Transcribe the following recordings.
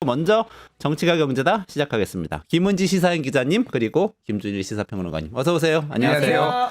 먼저 정치가 경제다 시작하겠습니다. 김은지 시사인 기자님 그리고 김준일 시사평론가님 어서 오세요. 안녕하세요.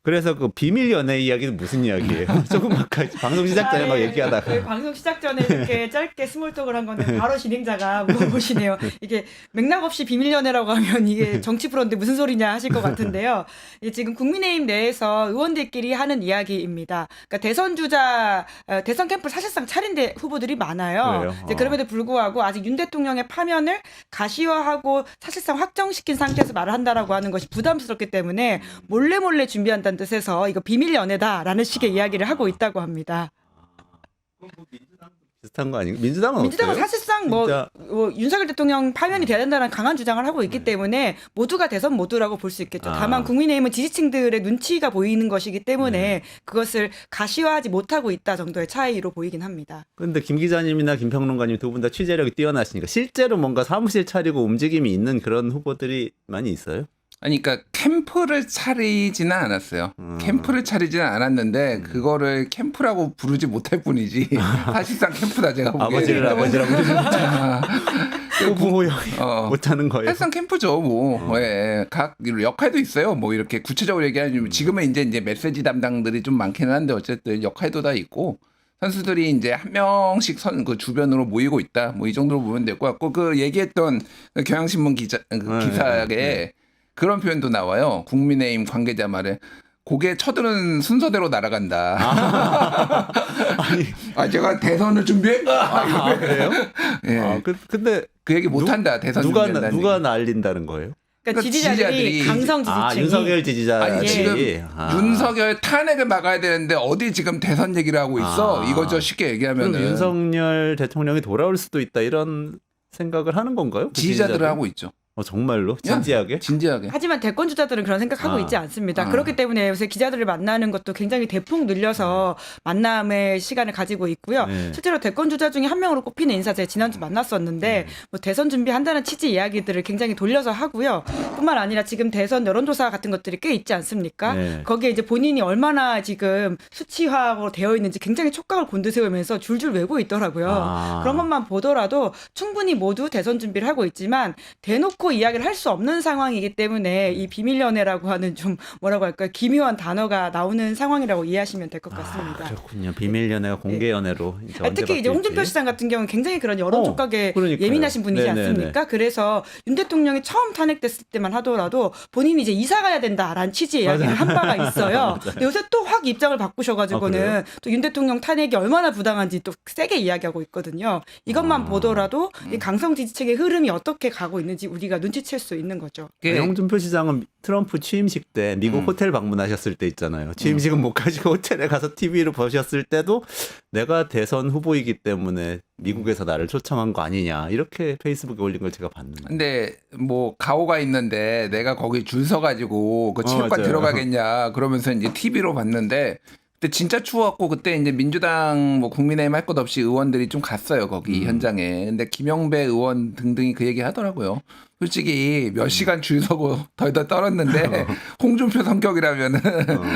그래서 그 비밀 연애 이야기는 무슨 이야기예요? 조금 아까 방송 시작 전에 막 얘기하다가 방송 시작 전에 이렇게 짧게 스몰톡을 한 건데 바로 진행자가 물어보시네요. 이게 맥락 없이 비밀 연애라고 하면 이게 정치 프로인데 무슨 소리냐 하실 것 같은데요. 이게 지금 국민의힘 내에서 의원들끼리 하는 이야기입니다. 그러니까 대선 주자, 대선 캠프 사실상 차린 후보들이 많아요. 이제 그럼에도 불구하고 아직 윤 대통령의 파면을 가시화하고 사실상 확정시킨 상태에서 말을 한다라고 하는 것이 부담스럽기 때문에 몰래 준비한다는 뜻에서 이거 비밀 연애다라는 식의 이야기를 하고 있다고 합니다. 비슷한 거 아닌가? 민주당은 사실상 뭐 윤석열 대통령 파면이 돼야 된다는 강한 주장을 하고 있기 때문에 모두가 대선 모두라고 볼 수 있겠죠. 다만 국민의힘은 지지층들의 눈치가 보이는 것이기 때문에 그것을 가시화하지 못하고 있다 정도의 차이로 보이긴 합니다. 그런데 김 기자님이나 김평론가님 두 분 다 취재력이 뛰어나시니까 실제로 뭔가 사무실 차리고 움직임이 있는 그런 후보들이 많이 있어요? 아니, 그러니까 캠프를 차리지는 않았어요. 캠프를 차리지는 않았는데 그거를 캠프라고 부르지 못할 뿐이지 사실상 캠프다 제가 보기에는. 아버지라고 후보 못하는 거예요. 사실상 캠프죠. 뭐 각 역할도 있어요. 뭐 이렇게 구체적으로 얘기하면 지금은 이제 메시지 담당들이 좀 많기는 한데 어쨌든 역할도 다 있고. 선수들이 이제 한 명씩 그 주변으로 모이고 있다. 뭐 이 정도로 보면 될 것 같고 그 얘기했던 그 경향신문 기사에 그런 표현도 나와요. 국민의힘 관계자 말에 고개 쳐드는 순서대로 날아간다. 제가 대선을 준비해? 그래요? 예. 근데 그 얘기 못한다. 대선 준비한다. 누가 날린다는 거예요? 그러니까 지지자들이 강성 지지층이 윤석열 지지자. 아니 지금 윤석열 탄핵을 막아야 되는데 어디 지금 대선 얘기를 하고 있어? 이거죠. 쉽게 얘기하면은. 그럼 윤석열 대통령이 돌아올 수도 있다 이런 생각을 하는 건가요? 지지자들은 하고 있죠. 정말로? 진지하게? 진지하게. 하지만 대권 주자들은 그런 생각하고 있지 않습니다. 그렇기 때문에 요새 기자들을 만나는 것도 굉장히 대폭 늘려서 만남의 시간을 가지고 있고요. 실제로 대권 주자 중에 한 명으로 꼽히는 인사 제가 지난주 만났었는데 뭐 대선 준비한다는 취지 이야기들을 굉장히 돌려서 하고요. 뿐만 아니라 지금 대선 여론조사 같은 것들이 꽤 있지 않습니까? 거기에 이제 본인이 얼마나 지금 수치화로 되어 있는지 굉장히 촉각을 곤두세우면서 줄줄 외고 있더라고요. 그런 것만 보더라도 충분히 모두 대선 준비를 하고 있지만 대놓고 이야기를 할 수 없는 상황이기 때문에 이 비밀 연애라고 하는 좀 뭐라고 할까요? 기묘한 단어가 나오는 상황이라고 이해하시면 될 것 같습니다. 그렇군요. 비밀 연애가 공개 연애로. 특히 이제 홍준표 시장 같은 경우는 굉장히 그런 여론 촉각에 예민하신 분이지 않습니까? 그래서 윤 대통령이 처음 탄핵됐을 때만 하더라도 본인이 이제 이사 가야 된다라는 취지의 이야기를 한 바가 있어요. 근데 요새 또 확 입장을 바꾸셔가지고는 또 윤 대통령 탄핵이 얼마나 부당한지 또 세게 이야기하고 있거든요. 이것만 보더라도 이 강성 지지층의 흐름이 어떻게 가고 있는지 우리가 눈치챌 수 있는 거죠. 홍준표 시장은 트럼프 취임식 때 미국 호텔 방문하셨을 때 있잖아요. 취임식은 못 가시고 호텔에 가서 TV로 보셨을 때도 내가 대선 후보이기 때문에 미국에서 나를 초청한 거 아니냐 이렇게 페이스북에 올린 걸 제가 봤는데. 근데 뭐 가오가 있는데 내가 거기 줄 서가지고 그 체육관 들어가겠냐 그러면서 이제 TV로 봤는데. 근데 진짜 추웠고 그때 이제 민주당 뭐 국민의힘 할 것 없이 의원들이 좀 갔어요 거기 현장에. 근데 김영배 의원 등등이 그 얘기 하더라고요. 솔직히 몇 시간 줄 서고 덜덜 떨었는데 홍준표 성격이라면은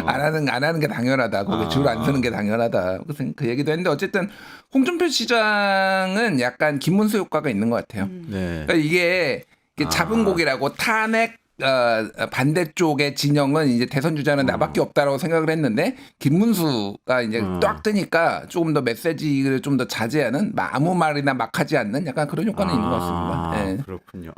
안 하는 게 당연하다. 거기 줄 안 서는 게 당연하다. 그 얘기도 했는데 어쨌든 홍준표 시장은 약간 김문수 효과가 있는 것 같아요. 그러니까 이게 잡은 고기라고 탄핵 반대쪽의 진영은 이제 대선 주자는 나밖에 없다라고 생각을 했는데 김문수가 이제 딱 뜨니까 조금 더 메시지를 좀 더 자제하는 아무 말이나 막 하지 않는 약간 그런 효과는 있는 것 같습니다. 그렇군요.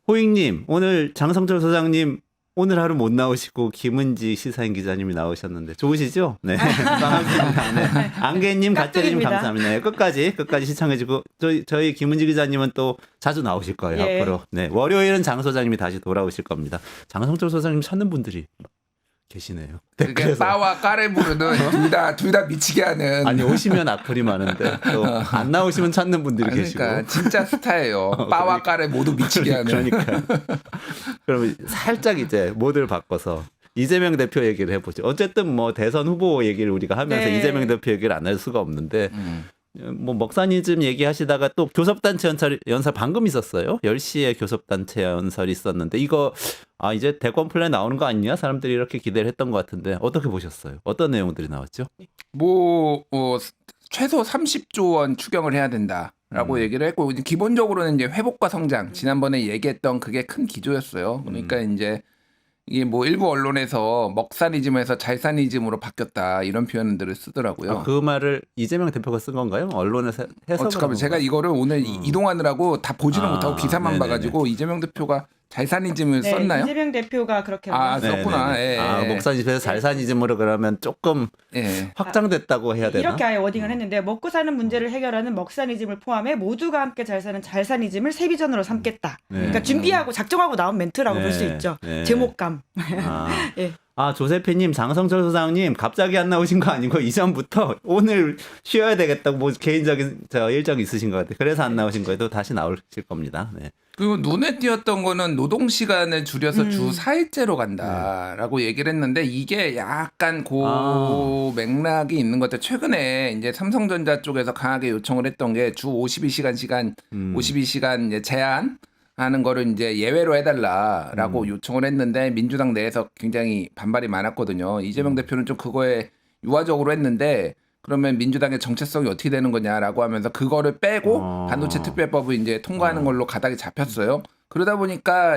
호익님 오늘 장성철 소장님 오늘 하루 못 나오시고 김은지 시사인 기자님이 나오셨는데 좋으시죠? 네. 반갑습니다. 네. 안개님, 가짜님 감사합니다. 네, 끝까지 시청해주고 저희 김은지 기자님은 또 자주 나오실 거예요. 앞으로. 네. 월요일은 장 소장님이 다시 돌아오실 겁니다. 장성철 소장님 찾는 분들이 계시네요. 그게 빠와 까레 부르는 둘 다 미치게 하는. 아니 오시면 악플이 많은데 또 안 나오시면 찾는 분들이 계시고. 그러니까 진짜 스타예요. 빠와 까레 모두 미치게 하는. 그러니까. 그럼 살짝 이제 모드를 바꿔서 이재명 대표 얘기를 해보죠. 어쨌든 뭐 대선 후보 얘기를 우리가 하면서 이재명 대표 얘기를 안 할 수가 없는데 뭐 먹사니즘 얘기하시다가 또 교섭단체 연설 방금 있었어요. 10시에 교섭단체 연설이 있었는데 이거 이제 대권 플랜 나오는 거 아니냐? 사람들이 이렇게 기대를 했던 것 같은데 어떻게 보셨어요? 어떤 내용들이 나왔죠? 최소 30조 원 추경을 해야 된다라고 얘기를 했고 기본적으로는 이제 회복과 성장 지난번에 얘기했던 그게 큰 기조였어요. 그러니까 이제 이게 뭐 일부 언론에서 먹사니즘에서 잘사니즘으로 바뀌었다 이런 표현들을 쓰더라고요. 그 말을 이재명 대표가 쓴 건가요? 언론에서 해서 잠깐만 제가 이거를 오늘 이동하느라고 다 보지는 못하고 기사만 네네네. 봐가지고 이재명 대표가 잘사니즘을 네, 썼나요? 이재명 대표가 그렇게 말했어요. 썼구나. 예. 목사집에서 잘사니즘으으로 그러면 조금 예. 확장됐다고 해야 되나? 이렇게 아예 워딩을 했는데 먹고 사는 문제를 해결하는 먹사니즘을 포함해 모두가 함께 잘 사는 잘사니즘을 새 비전으로 삼겠다. 그러니까 준비하고 작정하고 나온 멘트라고 볼 수 있죠. 제목감. 예. 조세피님, 장성철 소장님 갑자기 안 나오신 거 아니고 이전부터 오늘 쉬어야 되겠다고 뭐 개인적인 일정이 있으신 것 같아요. 그래서 안 나오신 거에도 다시 나오실 겁니다. 네. 그리고 눈에 띄었던 거는 노동 시간을 줄여서 주 4일제로 간다라고 얘기를 했는데 이게 약간 맥락이 있는 것 같아요. 최근에 이제 삼성전자 쪽에서 강하게 요청을 했던 게 주 52시간 이제 제한 하는 거를 이제 예외로 해달라라고 요청을 했는데 민주당 내에서 굉장히 반발이 많았거든요. 이재명 대표는 좀 그거에 유화적으로 했는데 그러면 민주당의 정체성이 어떻게 되는 거냐라고 하면서 그거를 빼고 반도체 특별법을 이제 통과하는 걸로 가닥이 잡혔어요. 그러다 보니까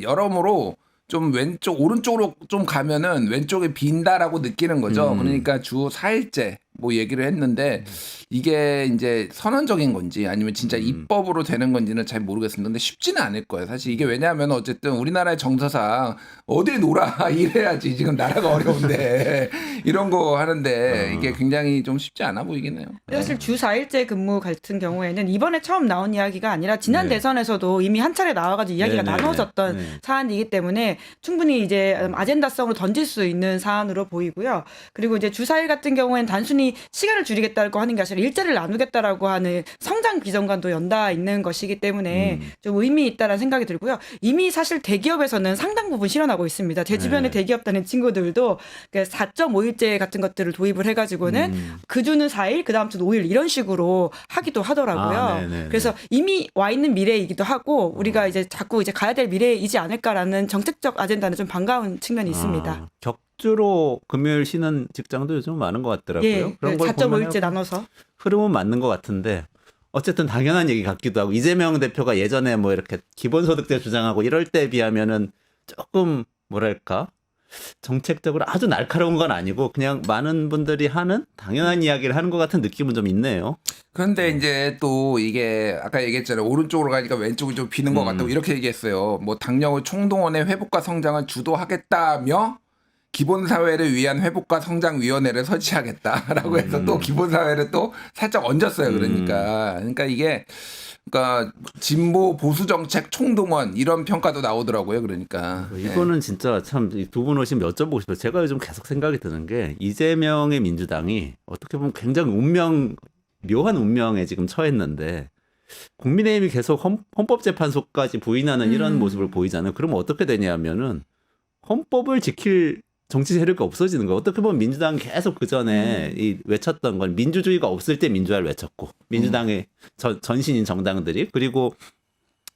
여러모로 좀 오른쪽으로 좀 가면은 왼쪽에 빈다라고 느끼는 거죠. 그러니까 주 4일째 뭐 얘기를 했는데 이게 이제 선언적인 건지 아니면 진짜 입법으로 되는 건지는 잘 모르겠습니다. 근데 쉽지는 않을 거예요. 사실 이게 왜냐하면 어쨌든 우리나라의 정서상 어딜 놀아 이래야지 지금 나라가 어려운데 이런 거 하는데 이게 굉장히 좀 쉽지 않아 보이긴 해요. 사실 주 4일제 근무 같은 경우에는 이번에 처음 나온 이야기가 아니라 지난 대선에서도 이미 한 차례 나와가지고 이야기가 나눠졌던 사안이기 때문에 충분히 이제 아젠다성으로 던질 수 있는 사안으로 보이고요. 그리고 이제 주 4일 같은 경우에는 단순히 시간을 줄이겠다고 하는 게 아니라 일자리를 나누겠다라고 하는 성장 비전과도 연다 있는 것이기 때문에 좀 의미 있다라는 생각이 들고요. 이미 사실 대기업에서는 상당 부분 실현하고 있습니다. 제 주변에 대기업 다니는 친구들도 4.5일제 같은 것들을 도입을 해가지고는 그 주는 4일, 그 다음 주는 5일 이런 식으로 하기도 하더라고요. 그래서 이미 와 있는 미래이기도 하고 우리가 이제 자꾸 이제 가야 될 미래이지 않을까라는 정책적 아젠다는 좀 반가운 측면이 있습니다. 격주로 금요일 쉬는 직장도 요즘 많은 것 같더라고요. 예, 그런 걸 4.5일제 나눠서. 흐름은 맞는 것 같은데 어쨌든 당연한 얘기 같기도 하고 이재명 대표가 예전에 뭐 이렇게 기본소득제 주장하고 이럴 때에 비하면은 조금 뭐랄까 정책적으로 아주 날카로운 건 아니고 그냥 많은 분들이 하는 당연한 이야기를 하는 것 같은 느낌은 좀 있네요. 그런데 이제 또 이게 아까 얘기했잖아요. 오른쪽으로 가니까 왼쪽이 좀 비는 것 같다고 이렇게 얘기했어요. 뭐 당력의 총동원의 회복과 성장을 주도하겠다며 기본사회를 위한 회복과 성장위원회를 설치하겠다라고 해서 또 기본사회를 또 살짝 얹었어요. 그러니까 이게 그러니까 진보 보수 정책 총동원 이런 평가도 나오더라고요. 그러니까 이거는 진짜 참 두 분 오시면 여쭤보고 싶어요. 제가 요즘 계속 생각이 드는 게 이재명의 민주당이 어떻게 보면 굉장히 묘한 운명에 지금 처했는데 국민의힘이 계속 헌법재판소까지 부인하는 이런 모습을 보이잖아요. 그러면 어떻게 되냐면은 헌법을 지킬 정치 세력이 없어지는 거예요. 어떻게 보면 민주당은 계속 그 전에 외쳤던 건 민주주의가 없을 때 민주화를 외쳤고 민주당의 전신인 정당들이 그리고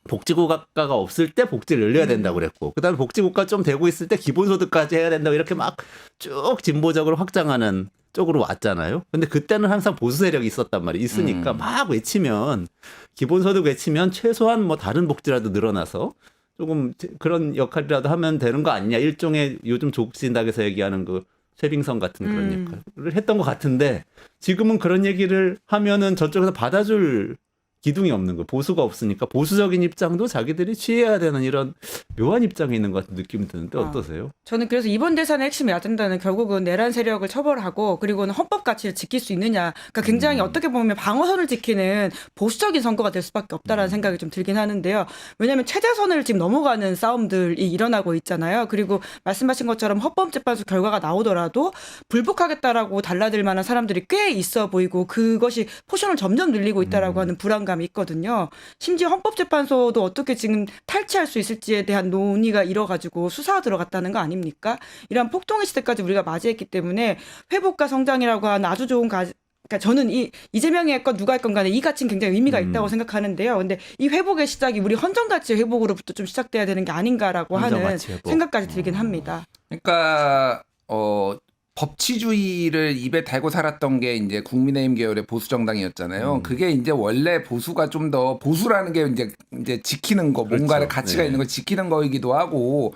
복지국가가 없을 때 복지를 늘려야 된다고 그랬고 그다음에 복지국가 좀 되고 있을 때 기본소득까지 해야 된다고 이렇게 막 쭉 진보적으로 확장하는 쪽으로 왔잖아요. 근데 그때는 항상 보수 세력이 있었단 말이에요. 있으니까 막 외치면 기본소득 외치면 최소한 뭐 다른 복지라도 늘어나서 조금 그런 역할이라도 하면 되는 거 아니냐. 일종의 요즘 조국 신당에서 얘기하는 그 쇄빙선 같은 그런 역할을 했던 것 같은데 지금은 그런 얘기를 하면은 저쪽에서 받아줄 기둥이 없는 거예요. 보수가 없으니까 보수적인 입장도 자기들이 취해야 되는 이런 묘한 입장에 있는 것 같은 느낌이 드는데 어떠세요? 저는 그래서 이번 대선의 핵심 아젠다는 결국은 내란 세력을 처벌하고 그리고는 헌법 가치를 지킬 수 있느냐. 그러니까 굉장히 어떻게 보면 방어선을 지키는 보수적인 선거가 될 수밖에 없다라는 생각이 좀 들긴 하는데요. 왜냐하면 최저선을 지금 넘어가는 싸움들이 일어나고 있잖아요. 그리고 말씀하신 것처럼 헌법재판소 결과가 나오더라도 불복하겠다라고 달라들 만한 사람들이 꽤 있어 보이고 그것이 포션을 점점 늘리고 있다라고 하는 불안감이 있거든요. 심지어 헌법재판소도 어떻게 지금 탈취할 수 있을지에 대한 논의가 일어가지고 수사 들어갔다는 거 아닙니까? 이런 폭동의 시대까지 우리가 맞이했기 때문에 회복과 성장이라고 하는 아주 좋은 그러니까 저는 이재명이 할 건 누가 할 건 간에 이 가치는 굉장히 의미가 있다고 생각하는데요. 근데 이 회복의 시작이 우리 헌정가치 회복으로부터 좀 시작돼야 되는 게 아닌가라고 하는 생각까지 들긴 합니다. 그러니까 법치주의를 입에 달고 살았던 게 이제 국민의힘 계열의 보수 정당이었잖아요. 그게 이제 원래 보수가 좀 더 보수라는 게 이제 지키는 거, 그렇죠. 뭔가를 가치가 있는 걸 지키는 거이기도 하고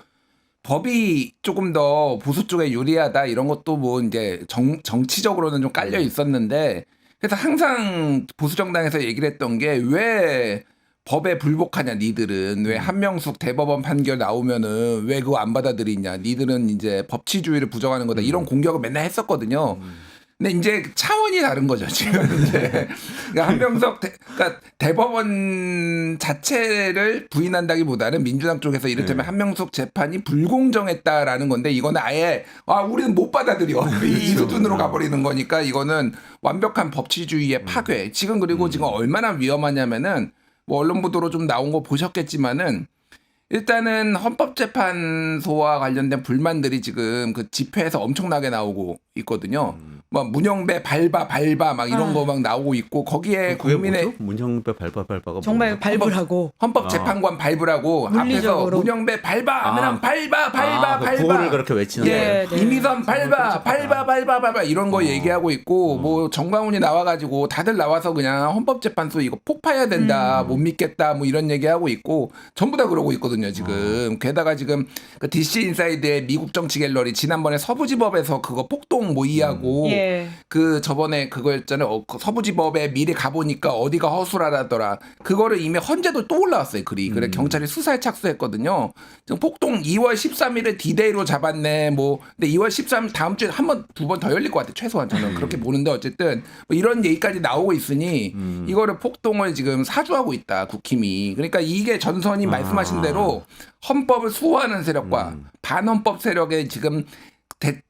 법이 조금 더 보수 쪽에 유리하다 이런 것도 뭐 이제 정치적으로는 좀 깔려 있었는데 그래서 항상 보수 정당에서 얘기를 했던 게 왜 법에 불복하냐 니들은 왜 한명숙 대법원 판결 나오면은 왜 그거 안 받아들이냐 니들은 이제 법치주의를 부정하는 거다 이런 공격을 맨날 했었거든요. 근데 이제 차원이 다른 거죠 지금 이제 그러니까 한명숙 그러니까 대법원 자체를 부인한다기보다는 민주당 쪽에서 이를테면 한명숙 재판이 불공정했다라는 건데 이거는 아예 우리는 못 받아들여 이 수준으로 가버리는 거니까 이거는 완벽한 법치주의의 파괴. 지금 그리고 지금 얼마나 위험하냐면은 뭐 언론 보도로 좀 나온 거 보셨겠지만은 일단은 헌법재판소와 관련된 불만들이 지금 그 집회에서 엄청나게 나오고 있거든요. 뭐 문영배 밟아 막 이런 거 막 나오고 있고 거기에 국민의 문영배 밟아가 정말 밟으라고 헌법재판관 밟으라고 앞에서 문영배 밟아 하면은 밟아 구호를 그렇게 외치는 네, 거예요. 이미선 밟아 이런 거 얘기하고 있고 뭐 정광훈이 나와가지고 다들 나와서 그냥 헌법재판소 이거 폭파해야 된다 못 믿겠다 뭐 이런 얘기하고 있고 전부 다 그러고 있거든요 지금. 게다가 지금 그 DC 인사이드의 미국 정치 갤러리 지난번에 서부지법에서 그거 폭동 모의하고 그 저번에 그거 있잖아요. 서부지법에 미리 가보니까 어디가 허술하더라. 그거를 이미 헌재도 또 올라왔어요. 글이. 그래 경찰이 수사에 착수했거든요. 지금 폭동 2월 13일에 D-Day로 잡았네. 뭐 근데 2월 13일 다음 주에 한 번 두 번 더 열릴 것 같아. 최소한 저는 그렇게 보는데 어쨌든 뭐 이런 얘기까지 나오고 있으니 이거를 폭동을 지금 사주하고 있다. 국힘이. 그러니까 이게 전선이 말씀하신 대로 헌법을 수호하는 세력과 반헌법 세력의 지금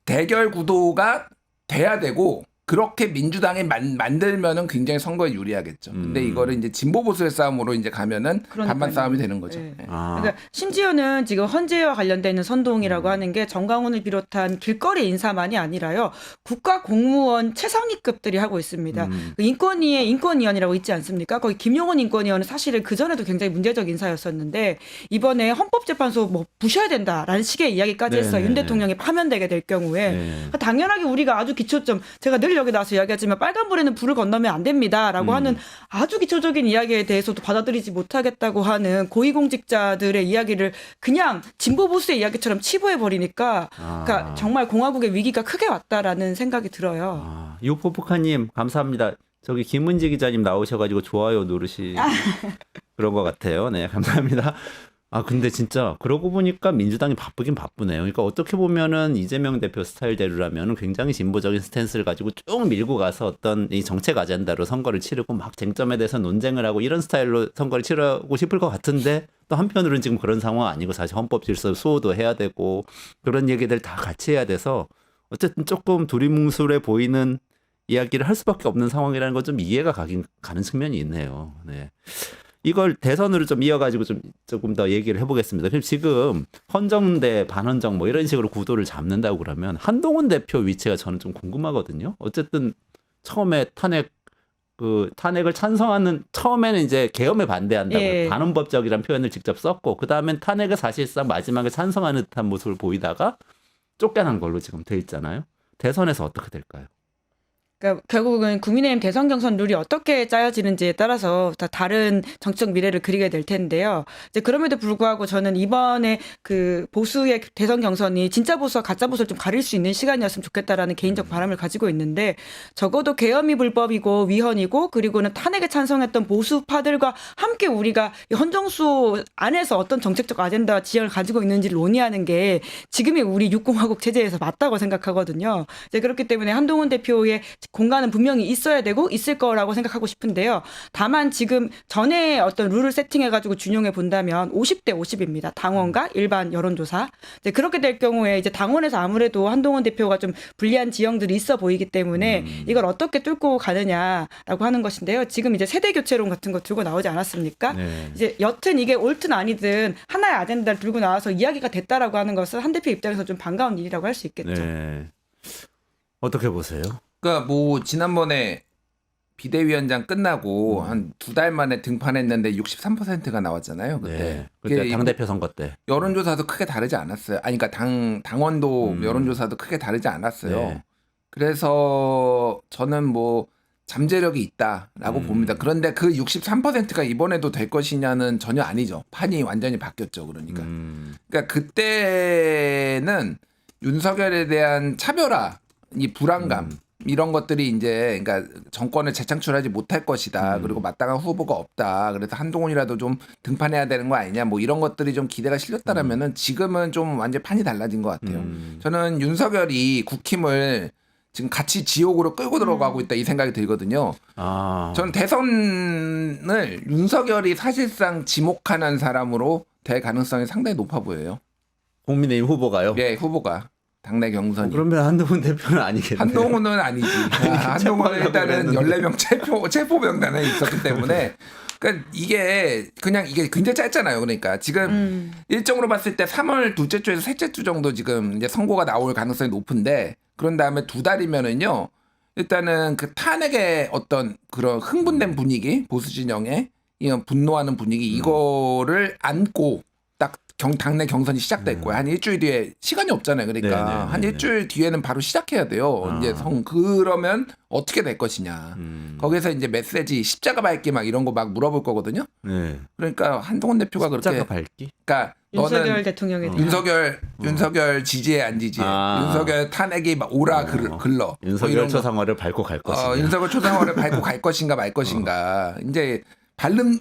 대결 구도가 돼야 되고 그렇게 민주당이 만들면은 굉장히 선거에 유리하겠죠. 근데 이거를 이제 진보 보수의 싸움으로 이제 가면은 반반 싸움이 되는 거죠. 네. 그러니까 심지어는 지금 헌재와 관련돼 있는 선동이라고 하는 게 정광훈을 비롯한 길거리 인사만이 아니라요. 국가 공무원 최상위급들이 하고 있습니다. 그 인권위에 인권위원이라고 있지 않습니까? 거기 김용원 인권위원은 사실은 그 전에도 굉장히 문제적 인사였었는데 이번에 헌법재판소 뭐 부셔야 된다라는 식의 이야기까지 했어요. 윤 대통령이 파면되게 될 경우에 당연하게 우리가 아주 기초점 제가 늘 여기 나와서 이야기하지만 빨간불에는 불을 건너면 안 됩니다라고 하는 아주 기초적인 이야기에 대해서도 받아들이지 못하겠다고 하는 고위공직자들의 이야기를 그냥 진보 보수의 이야기처럼 치부해 버리니까 그러니까 정말 공화국의 위기가 크게 왔다라는 생각이 들어요. 유포포카님 감사합니다. 저기 김은지 기자님 나오셔가지고 좋아요 누르시 그런 것 같아요. 네 감사합니다. 근데 진짜 그러고 보니까 민주당이 바쁘긴 바쁘네요. 그러니까 어떻게 보면은 이재명 대표 스타일대로라면 굉장히 진보적인 스탠스를 가지고 쭉 밀고 가서 어떤 이 정책 아젠다로 선거를 치르고 막 쟁점에 대해서 논쟁을 하고 이런 스타일로 선거를 치르고 싶을 것 같은데 또 한편으로는 지금 그런 상황 아니고 사실 헌법 질서 수호도 해야 되고 그런 얘기들 다 같이 해야 돼서 어쨌든 조금 두리뭉술해 보이는 이야기를 할 수밖에 없는 상황이라는 건 좀 이해가 가는 측면이 있네요. 네. 이걸 대선으로 좀 이어가지고 좀 조금 더 얘기를 해보겠습니다. 그럼 지금 헌정 대 반헌정 뭐 이런 식으로 구도를 잡는다고 그러면 한동훈 대표 위치가 저는 좀 궁금하거든요. 어쨌든 처음에 탄핵을 찬성하는 처음에는 이제 계엄에 반대한다고 반헌법적이라는 표현을 직접 썼고 그 다음엔 탄핵을 사실상 마지막에 찬성하는 듯한 모습을 보이다가 쫓겨난 걸로 지금 돼 있잖아요. 대선에서 어떻게 될까요? 그러니까 결국은 국민의힘 대선 경선 룰이 어떻게 짜여지는지에 따라서 다 다른 정치적 미래를 그리게 될 텐데요. 이제 그럼에도 불구하고 저는 이번에 그 보수의 대선 경선이 진짜 보수와 가짜 보수를 좀 가릴 수 있는 시간이었으면 좋겠다라는 개인적 바람을 가지고 있는데 적어도 계엄이 불법이고 위헌이고 그리고는 탄핵에 찬성했던 보수파들과 함께 우리가 이 헌정수 안에서 어떤 정책적 아젠다와 지향을 가지고 있는지를 논의하는 게 지금의 우리 육공화국 체제에서 맞다고 생각하거든요. 이제 그렇기 때문에 한동훈 대표의 공간은 분명히 있어야 되고 있을 거라고 생각하고 싶은데요. 다만 지금 전에 어떤 룰을 세팅해가지고 준용해 본다면 50대 50입니다. 당원과 일반 여론조사. 이제 그렇게 될 경우에 이제 당원에서 아무래도 한동훈 대표가 좀 불리한 지형들이 있어 보이기 때문에 이걸 어떻게 뚫고 가느냐라고 하는 것인데요. 지금 이제 세대 교체론 같은 거 들고 나오지 않았습니까? 네. 이제 여튼 이게 옳든 아니든 하나의 아젠다를 들고 나와서 이야기가 됐다라고 하는 것은 한 대표 입장에서 좀 반가운 일이라고 할 수 있겠죠. 네. 어떻게 보세요? 그러니까 뭐 지난번에 비대위원장 끝나고 한 2달 만에 등판했는데 63%가 나왔잖아요. 그때. 네. 그때 당대표 선거 때. 여론조사도 크게 다르지 않았어요. 아니 그러니까 당원도 여론조사도 크게 다르지 않았어요. 네. 그래서 저는 뭐 잠재력이 있다라고 봅니다. 그런데 그 63%가 이번에도 될 것이냐는 전혀 아니죠. 판이 완전히 바뀌었죠. 그러니까. 그러니까 그때는 윤석열에 대한 차별화, 이 불안감 이런 것들이 이제 그러니까 정권을 재창출하지 못할 것이다. 그리고 마땅한 후보가 없다. 그래서 한동훈이라도 좀 등판해야 되는 거 아니냐. 뭐 이런 것들이 좀 기대가 실렸다라면은 지금은 좀 완전 판이 달라진 것 같아요. 저는 윤석열이 국힘을 지금 같이 지옥으로 끌고 들어가고 있다 이 생각이 들거든요. 저는 대선을 윤석열이 사실상 지목하는 사람으로 될 가능성이 상당히 높아 보여요. 국민의힘 후보가요? 네, 후보가. 당내 경선이. 그러면 한동훈 대표는 아니겠네요. 한동훈은 아니지. 한동훈은 일단은 14명 체포 명단에 있었기 때문에 그러니까 이게 굉장히 짧잖아요. 그러니까 지금 일정으로 봤을 때 3월 둘째 주에서 셋째 주 정도 지금 이제 선고가 나올 가능성이 높은데 그런 다음에 2달이면은요. 일단은 그 탄핵의 어떤 그런 흥분된 분위기, 보수 진영의 이런 분노하는 분위기 이거를 안고 딱 당내 경선이 시작됐고요. 한 일주일 뒤에 시간이 없잖아요. 그러니까 한 일주일 뒤에는 바로 시작해야 돼요. 이제 그러면 어떻게 될 것이냐. 거기서 이제 메시지 십자가 밟기 막 이런 거 막 물어볼 거거든요. 네. 그러니까 한동훈 대표가 십자가 그렇게 밟기? 그러니까 윤석열 너는 대통령에 대한 윤석열 지지해 안 지지해. 윤석열 탄핵이 막 오라 글러. 윤석열 뭐 이런 초상화를 밟고 갈 것이냐. 윤석열 초상화를 밟고 갈 것인가 말 것인가. 이제 바른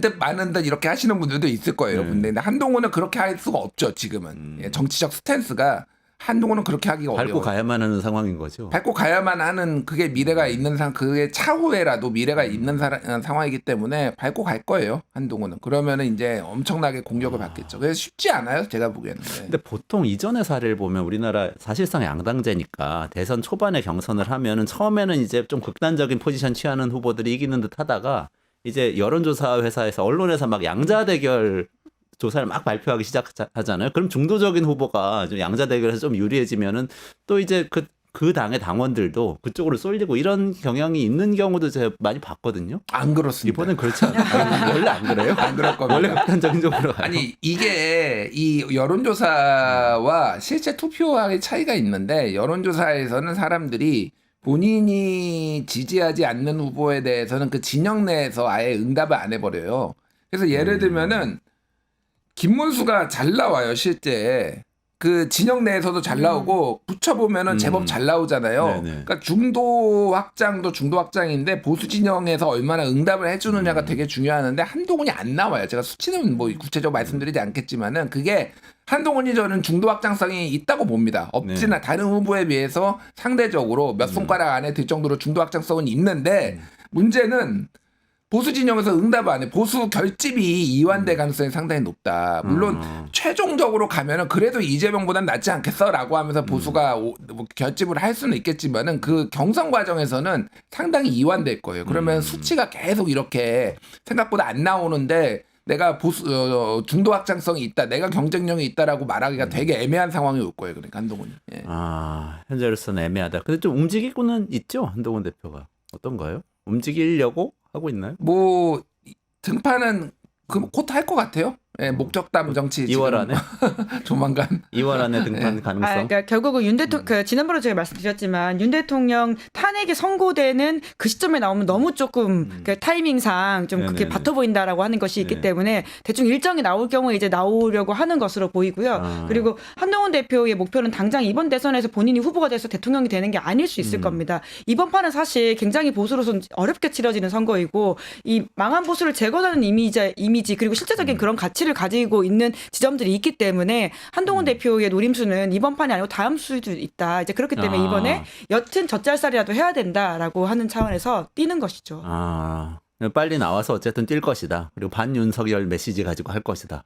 듯 마는 듯 이렇게 하시는 분들도 있을 거예요. 근데 한동훈은 그렇게 할 수가 없죠. 지금은 예, 정치적 스탠스가 한동훈은 그렇게 하기가 밟고 어려워요. 가야만 하는 상황인 거죠. 밟고 가야만 하는 그게 미래가 있는 그게 차후에라도 미래가 있는 상황이기 때문에 밟고 갈 거예요. 한동훈은. 그러면은 이제 엄청나게 공격을 받겠죠. 그래서 쉽지 않아요. 제가 보기에는. 네. 근데 보통 이전의 사례를 보면 우리나라 사실상 양당제니까 대선 초반에 경선을 하면은 처음에는 이제 좀 극단적인 포지션 취하는 후보들이 이기는 듯 하다가 이제 여론조사 회사에서 언론에서 막 양자 대결 조사를 막 발표하기 시작하잖아요. 그럼 중도적인 후보가 좀 양자 대결에서 좀 유리해지면은 또 이제 그 당의 당원들도 그쪽으로 쏠리고 이런 경향이 있는 경우도 제가 많이 봤거든요. 안 그렇습니다. 이번엔 그렇지 않아요. 원래 안 그래요? 안 그럴 겁니다. 원래 극단적인 쪽으로 가요. 아니 이게 이 여론조사와 실제 투표와의 차이가 있는데 여론조사에서는 사람들이 본인이 지지하지 않는 후보에 대해서는 그 진영 내에서 아예 응답을 안 해버려요. 그래서 예를 들면은 김문수가 잘 나와요 실제. 그 진영 내에서도 잘 나오고 붙여보면은 제법 잘 나오잖아요. 네네. 그러니까 중도 확장인데 보수 진영에서 얼마나 응답을 해주느냐가 되게 중요하는데 한동훈이 안 나와요. 제가 수치는 뭐 구체적으로 말씀드리지 않겠지만은 그게 한동훈이 저는 중도 확장성이 있다고 봅니다. 없지나 다른 후보에 비해서 상대적으로 몇 손가락 안에 들 정도로 중도 확장성은 있는데 문제는 보수 진영에서 응답 안 해. 보수 결집이 이완될 가능성이 상당히 높다. 물론 최종적으로 가면은 그래도 이재명보단 낫지 않겠어라고 하면서 보수가 뭐 결집을 할 수는 있겠지만은 그 경선 과정에서는 상당히 이완될 거예요. 그러면 수치가 계속 이렇게 생각보다 안 나오는데 내가 중도 확장성이 있다, 내가 경쟁력이 있다라고 말하기가 되게 애매한 상황이 올 거예요. 그러니까 한동훈이. 예. 현재로서는 애매하다. 근데 좀 움직이고는 있죠, 한동훈 대표가. 어떤가요? 움직이려고 하고 있나요? 뭐 등판은 곧 할 것 같아요. 예, 목적담 정치 2월 안에 조만간 2월 안에 등판 가능성. 그러니까 결국은 윤 대통령 지난번에 제가 말씀드렸지만 윤 대통령 탄핵이 선고되는 그 시점에 나오면 너무 조금 그 타이밍상 좀 그렇게 바터 보인다라고 하는 것이 있기 때문에 대충 일정이 나올 경우에 이제 나오려고 하는 것으로 보이고요. 그리고 한동훈 대표의 목표는 당장 이번 대선에서 본인이 후보가 돼서 대통령이 되는 게 아닐 수 있을 겁니다. 이번 판은 사실 굉장히 보수로서는 어렵게 치러지는 선거이고 이 망한 보수를 제거하는 이미지 그리고 실제적인 그런 가치 를 가지고 있는 지점들이 있기 때문에 한동훈 대표의 노림수는 이번 판이 아니고 다음 수도 있다. 이제 그렇기 때문에 이번에 여튼 젖잘살이라도 해야 된다라고 하는 차원에서 뛰는 것이죠. 빨리 나와서 어쨌든 뛸 것이다. 그리고 반윤석열 메시지 가지고 할 것이다.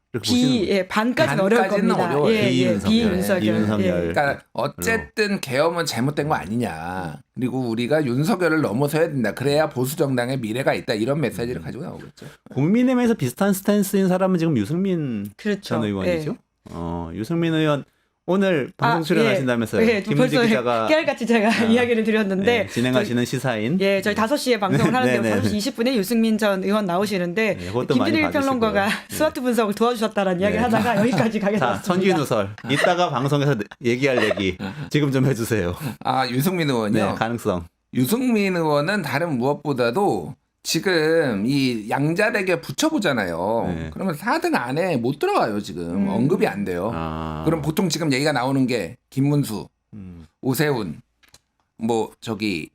반까지는 어려울 겁니다. 비윤석열. 그러니까 어쨌든 계엄은 잘못된 거 아니냐. 그리고 우리가 윤석열을 넘어서야 된다. 그래야 보수 정당의 미래가 있다. 이런 메시지를 가지고 나오겠죠. 국민의힘에서 비슷한 스탠스인 사람은 지금 유승민 그렇죠. 전 의원이죠. 유승민 의원 오늘 방송 출연하신다면서요. 예, 김은지 벌써 기자가 깨알같이 제가 이야기를 드렸는데 진행하시는 시사인. 예, 저희 5시에 방송을 하는데 네네. 5시 20분에 유승민 전 의원 나오시는데 그것도 많이 김준일 봐주시고요. 평론가가 스와트 분석을 도와주셨다라는 이야기를 하다가 여기까지 가게 자, 됐습니다. 천기누설. 이따가 방송에서 얘기할 얘기 지금 좀 해주세요. 아 유승민 의원요. 네, 가능성. 유승민 의원은 다른 무엇보다도 지금 이 양자대결 붙여보잖아요. 네. 그러면 4등 안에 못 들어가요 지금. 언급이 안 돼요. 그럼 보통 지금 얘기가 나오는 게 김문수, 오세훈, 뭐 저기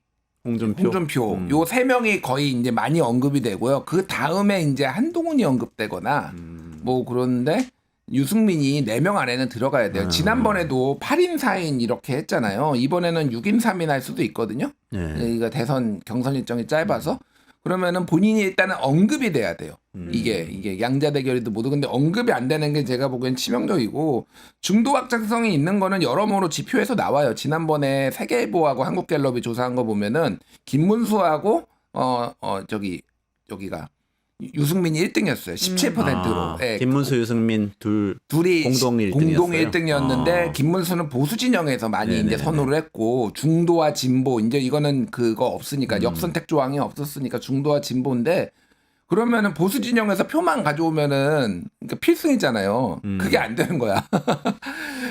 홍준표 요 세 명이 거의 이제 많이 언급이 되고요. 그 다음에 이제 한동훈이 언급되거나 뭐 그런데 유승민이 4명 안에는 들어가야 돼요. 지난번에도 8인 4인 이렇게 했잖아요. 이번에는 6인 3인 할 수도 있거든요. 이거 대선 경선 일정이 짧아서 그러면은 본인이 일단은 언급이 돼야 돼요. 이게 양자 대결이도 모두 근데 언급이 안 되는 게 제가 보기엔 치명적이고 중도 확장성이 있는 거는 여러모로 지표에서 나와요. 지난번에 세계일보하고 한국갤럽이 조사한 거 보면은 김문수하고 여기가 유승민이 1등이었어요. 17%로. 예. 김문수, 유승민 둘이 공동 1등이었는데 김문수는 보수 진영에서 많이 이제 선호를 했고 중도와 진보 이제 이거는 그거 없으니까 역선택 조항이 없었으니까 중도와 진보인데 그러면은 보수 진영에서 표만 가져오면은 그러니까 필승이잖아요. 그게 안 되는 거야.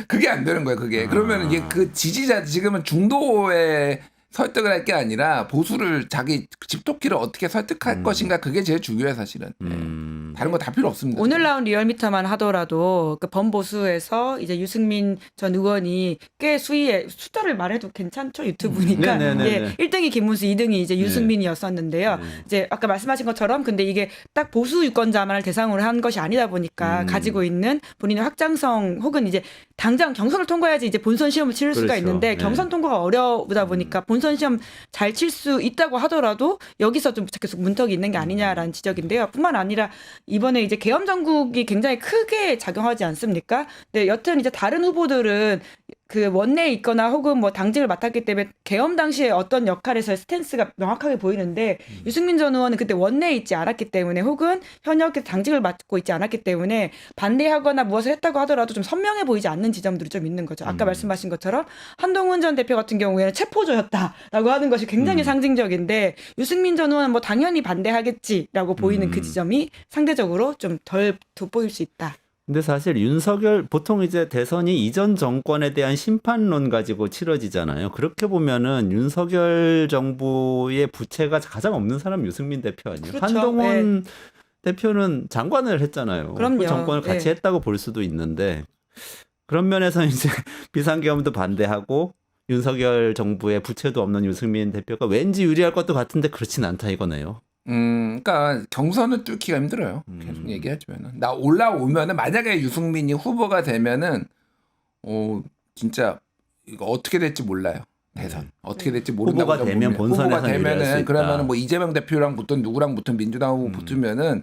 그게 안 되는 거야. 그게 그러면은 이게 그 지지자 지금은 중도에 설득을 할 게 아니라 보수를 자기 집토끼를 어떻게 설득할 것인가 그게 제일 중요해 사실은. 다른 거 다 필요 없습니다. 오늘 나온 리얼미터만 하더라도 그 범보수에서 이제 유승민 전 의원이 꽤 수위에 숫자를 말해도 괜찮죠 유튜브니까. 예, 1등이 김문수, 2등이 이제 유승민이었었는데요. 이제 아까 말씀하신 것처럼 근데 이게 딱 보수 유권자만을 대상으로 한 것이 아니다 보니까 가지고 있는 본인의 확장성 혹은 이제 당장 경선을 통과해야지 이제 본선 시험을 치를 수가 있는데 경선 통과가 어려우다 보니까 본선 시험 잘 칠 수 있다고 하더라도 여기서 좀 계속 문턱이 있는 게 아니냐라는 지적인데요. 뿐만 아니라 이번에 이제 계엄 정국이 굉장히 크게 작용하지 않습니까? 근데 여튼 이제 다른 후보들은 그 원내에 있거나 혹은 뭐 당직을 맡았기 때문에 계엄 당시에 어떤 역할에서의 스탠스가 명확하게 보이는데 유승민 전 의원은 그때 원내에 있지 않았기 때문에 혹은 현역에서 당직을 맡고 있지 않았기 때문에 반대하거나 무엇을 했다고 하더라도 좀 선명해 보이지 않는 지점들이 좀 있는 거죠. 아까 말씀하신 것처럼 한동훈 전 대표 같은 경우에는 체포조였다라고 하는 것이 굉장히 상징적인데 유승민 전 의원은 뭐 당연히 반대하겠지라고 보이는 그 지점이 상대적으로 좀 덜 돋보일 수 있다. 근데 사실 윤석열 보통 이제 대선이 이전 정권에 대한 심판론 가지고 치러지잖아요. 그렇게 보면은 윤석열 정부의 부채가 가장 없는 사람 유승민 대표 아니에요. 그렇죠. 한동훈 대표는 장관을 했잖아요. 그럼요. 그 정권을 같이 했다고 볼 수도 있는데 그런 면에서 이제 비상계엄도 반대하고 윤석열 정부의 부채도 없는 유승민 대표가 왠지 유리할 것도 같은데 그렇진 않다 이거네요. 그러니까 경선을 뚫기가 힘들어요. 계속 얘기하지만은 나 올라오면은 만약에 유승민이 후보가 되면은 진짜 이거 어떻게 될지 몰라요. 대선 어떻게 될지 모른다고 후보가 되면 본선에서 후보가 되면은 그러면은 뭐 이재명 대표랑 붙든 누구랑 붙든 민주당 후보 붙으면은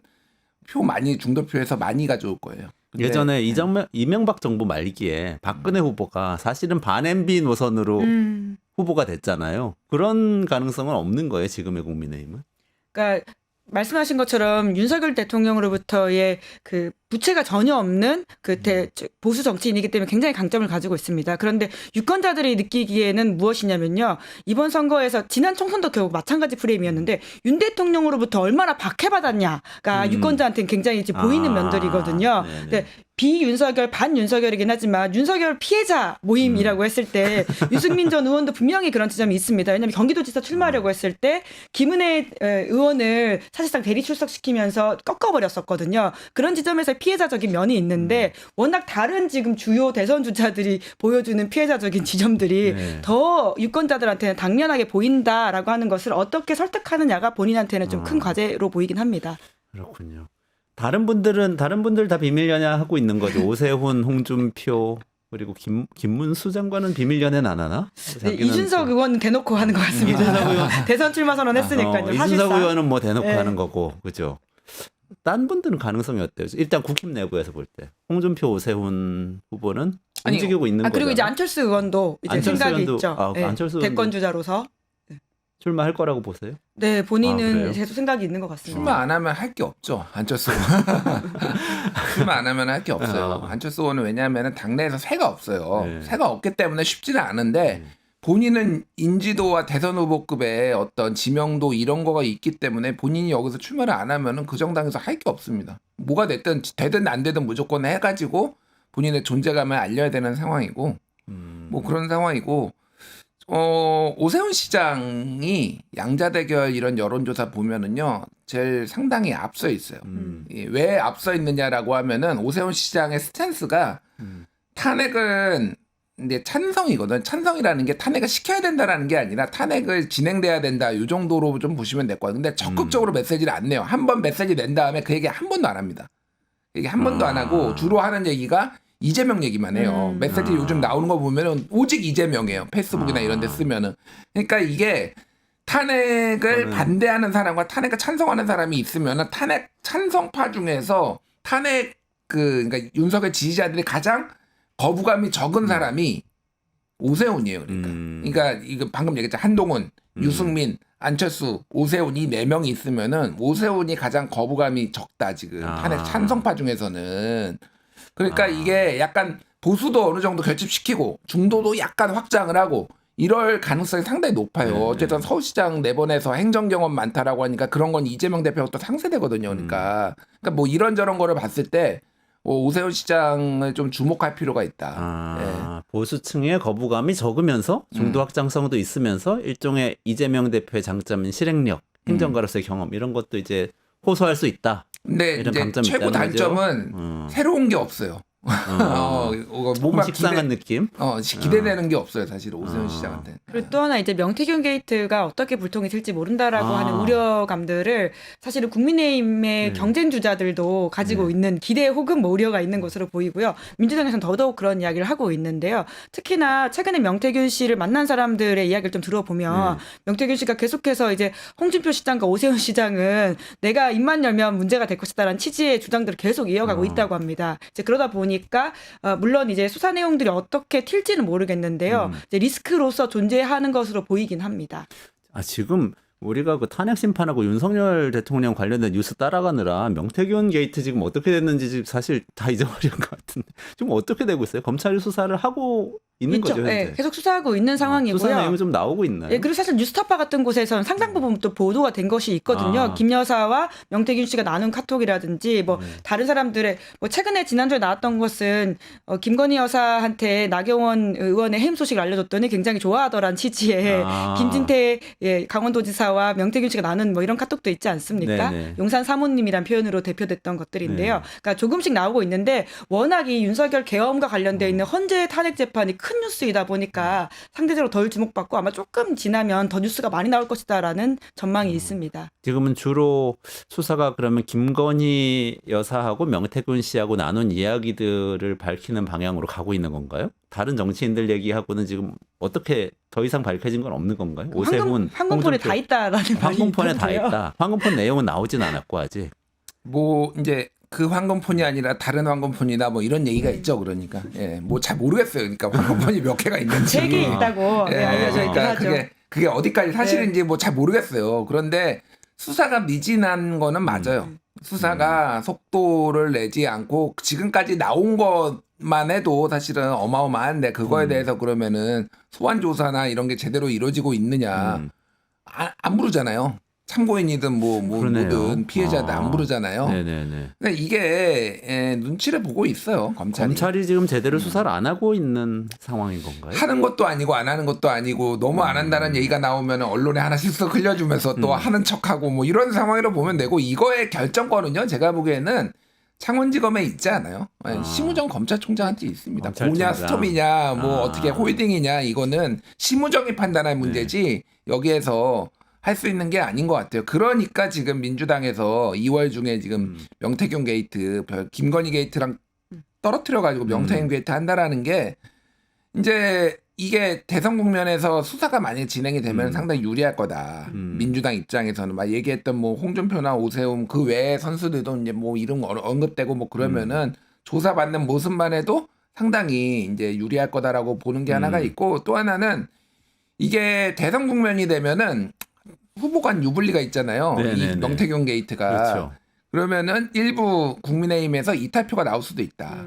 표 많이 중도표에서 많이 가져올 거예요. 근데 예전에 이명박 정부 말기에 박근혜 후보가 사실은 반엠비 노선으로 후보가 됐잖아요. 그런 가능성은 없는 거예요. 지금의 국민의힘은. 그러니까 말씀하신 것처럼 윤석열 대통령으로부터의 그 부채가 전혀 없는 그 보수 정치인이기 때문에 굉장히 강점을 가지고 있습니다. 그런데 유권자들이 느끼기에는 무엇이냐면요. 이번 선거에서 지난 총선도 결국 마찬가지 프레임이었는데 윤 대통령으로부터 얼마나 박해받았냐가 유권자한테는 굉장히 이제 보이는 면들이거든요. 근데 비윤석열, 반윤석열이긴 하지만 윤석열 피해자 모임이라고 했을 때 유승민 전 의원도 분명히 그런 지점이 있습니다. 왜냐하면 경기도지사 출마하려고 했을 때 김은혜 의원을 사실상 대리 출석시키면서 꺾어버렸었거든요. 그런 지점에서 피해자적인 면이 있는데 워낙 다른 지금 주요 대선 주자들이 보여주는 피해자적인 지점들이 더 유권자들한테는 당연하게 보인다라고 하는 것을 어떻게 설득하느냐가 본인한테는 좀 큰 과제로 보이긴 합니다. 그렇군요. 다른 분들 다 비밀 연애하고 있는 거죠. 오세훈, 홍준표 그리고 김문수 장관은 비밀 연애는 안 하나? 네, 이준석 의원은 대놓고 하는 것 같습니다. 이준석 의원 대선 출마 선언했으니까요. 이준석 의원은 뭐 대놓고 하는 거고, 그죠? 딴 분들은 가능성이 어때요? 일단 국힘 내부에서 볼 때 홍준표, 오세훈 후보는 움직이고 있는 거죠. 그리고 이제 안철수 의원도 이제 안철수 생각이 의원도, 있죠. 안철수 의원도 대권 주자로서. 출마할 거라고 보세요? 네, 본인은 그래요? 계속 생각이 있는 것 같습니다. 출마 안 하면 할 게 없죠. 안철수. 출마 안 하면 할 게 없어요. 안철수 의원은 왜냐하면 당내에서 새가 없어요. 네. 새가 없기 때문에 쉽지는 않은데 본인은 인지도와 대선 후보급의 어떤 지명도 이런 거가 있기 때문에 본인이 여기서 출마를 안 하면은 그 정당에서 할 게 없습니다. 뭐가 됐든 안 되든 무조건 해가지고 본인의 존재감을 알려야 되는 상황이고 뭐 그런 상황이고 오세훈 시장이 양자 대결 이런 여론조사 보면은요 제일 상당히 앞서 있어요. 왜 앞서 있느냐라고 하면은 오세훈 시장의 스탠스가 탄핵은 근데 찬성이거든. 찬성이라는 게 탄핵을 시켜야 된다라는 게 아니라 탄핵을 진행돼야 된다. 이 정도로 좀 보시면 될 거야. 근데 적극적으로 메시지를 안 내요. 한 번 메시지 낸 다음에 그 얘기 한 번도 안 합니다. 이게 한 번도 안 하고 주로 하는 얘기가 이재명 얘기만 해요. 메시지 요즘 나오는 거 보면은 오직 이재명이에요. 페이스북이나 이런 데 쓰면은. 그러니까 이게 탄핵을 반대하는 사람과 탄핵을 찬성하는 사람이 있으면은 탄핵 찬성파 중에서 탄핵 그러니까 윤석열 지지자들이 가장 거부감이 적은 사람이 오세훈이에요. 그러니까 이거 방금 얘기했잖아. 한동훈, 유승민, 안철수, 오세훈 이 4명이 있으면은 오세훈이 가장 거부감이 적다 지금 탄핵 찬성파 중에서는. 그러니까 이게 약간 보수도 어느 정도 결집시키고 중도도 약간 확장을 하고 이럴 가능성이 상당히 높아요. 어쨌든 서울시장 4번에서 행정 경험 많다라고 하니까 그런 건 이재명 대표가 또 상쇄되거든요. 그러니까 뭐 이런저런 거를 봤을 때 오세훈 시장을 좀 주목할 필요가 있다. 보수층의 거부감이 적으면서 중도 확장성도 있으면서 일종의 이재명 대표의 장점인 실행력, 행정가로서의 경험 이런 것도 이제 호소할 수 있다. 근데 이런 이제 강점이 최고 있다는 단점은 새로운 게 없어요. 뭔가 식상한 느낌. 기대되는 게 없어요, 사실 오세훈 시장한테. 그리고 또 하나 이제 명태균 게이트가 어떻게 불통이 튈지 모른다라고 하는 우려감들을 사실은 국민의힘의 경쟁 주자들도 가지고 있는 기대 혹은 뭐 우려가 있는 것으로 보이고요. 민주당에서는 더더욱 그런 이야기를 하고 있는데요. 특히나 최근에 명태균 씨를 만난 사람들의 이야기를 좀 들어보면 명태균 씨가 계속해서 이제 홍준표 시장과 오세훈 시장은 내가 입만 열면 문제가 될 것이다라는 취지의 주장들을 계속 이어가고 있다고 합니다. 이제 그러다 보니까 물론 이제 수사 내용들이 어떻게 튈지는 모르겠는데요. 이제 리스크로서 존재하는 것으로 보이긴 합니다. 지금 우리가 그 탄핵 심판하고 윤석열 대통령 관련된 뉴스 따라가느라 명태균 게이트 지금 어떻게 됐는지 지금 사실 다 잊어버린 것 같은데 지금 어떻게 되고 있어요? 검찰이 수사를 하고 있는 있죠. 거죠, 현재. 계속 수사하고 있는 상황이고요. 수사 내용이 좀 나오고 있나요? 그리고 사실 뉴스타파 같은 곳에서는 상당 부분 또 보도가 된 것이 있거든요. 김 여사와 명태균 씨가 나눈 카톡이라든지 뭐 다른 사람들의 뭐 최근에 지난주에 나왔던 것은 김건희 여사한테 나경원 의원의 해임 소식을 알려줬더니 굉장히 좋아하더란 취지의 김진태 강원도지사와 명태균 씨가 나눈 뭐 이런 카톡도 있지 않습니까? 네네. 용산 사모님이란 표현으로 대표됐던 것들인데요. 그러니까 조금씩 나오고 있는데 워낙 이 윤석열 계엄과 관련되어 있는 헌재 탄핵 재판이 큰 뉴스이다 보니까 상대적으로 덜 주목받고 아마 조금 지나면 더 뉴스가 많이 나올 것이다라는 전망이 있습니다. 지금은 주로 수사가 그러면 김건희 여사하고 명태균 씨하고 나눈 이야기들을 밝히는 방향으로 가고 있는 건가요? 다른 정치인들 얘기하고는 지금 어떻게 더 이상 밝혀진 건 없는 건가요? 오세훈, 황금폰에 다 있다라는 말이 황금폰에 다 있던데요. 있다. 황금폰 내용은 나오진 않았고 아직. 뭐 이제 그 황금폰이 아니라 다른 황금폰이나 뭐 이런 얘기가 있죠. 그러니까 뭐 잘 모르겠어요. 그러니까 황금폰이 몇 개가 있는지. 3개 있다고 알려져 있긴 그러니까 하죠. 그게 어디까지 사실인지 뭐 잘 모르겠어요. 그런데 수사가 미진한 거는 맞아요. 수사가 속도를 내지 않고 지금까지 나온 것만 해도 사실은 어마어마한데 그거에 대해서 그러면은 소환 조사나 이런 게 제대로 이루어지고 있느냐 안 부르잖아요. 참고인이든 뭐든 피해자들 안 부르잖아요. 네네네. 그러니까 이게 눈치를 보고 있어요. 검찰이 지금 제대로 수사를 안 하고 있는 상황인 건가요? 하는 것도 아니고 안 하는 것도 아니고 너무 안 한다는 얘기가 나오면 언론에 하나씩 쓱 흘려주면서 또 하는 척하고 뭐 이런 상황이라고 보면 되고 이거의 결정권은요. 제가 보기에는 창원지검에 있지 않아요. 심우정 검찰총장한테 있습니다. 고냐 스톱이냐 뭐 어떻게 홀딩이냐 이거는 심우정이 판단할 문제지 여기에서 할 수 있는 게 아닌 것 같아요. 그러니까 지금 민주당에서 2월 중에 지금 명태균 게이트, 김건희 게이트랑 떨어뜨려가지고 명태균 게이트 한다라는 게 이제 이게 대선 국면에서 수사가 만약 진행이 되면 상당히 유리할 거다. 민주당 입장에서는 막 얘기했던 뭐 홍준표나 오세훈 그 외의 선수들도 이제 뭐 이름 언급되고 뭐 그러면은 조사받는 모습만 해도 상당히 이제 유리할 거다라고 보는 게 하나가 있고 또 하나는 이게 대선 국면이 되면은 후보 간 유불리가 있잖아요. 네네네. 이 명태균 게이트가. 그렇죠. 그러면은 일부 국민의힘에서 이탈표가 나올 수도 있다.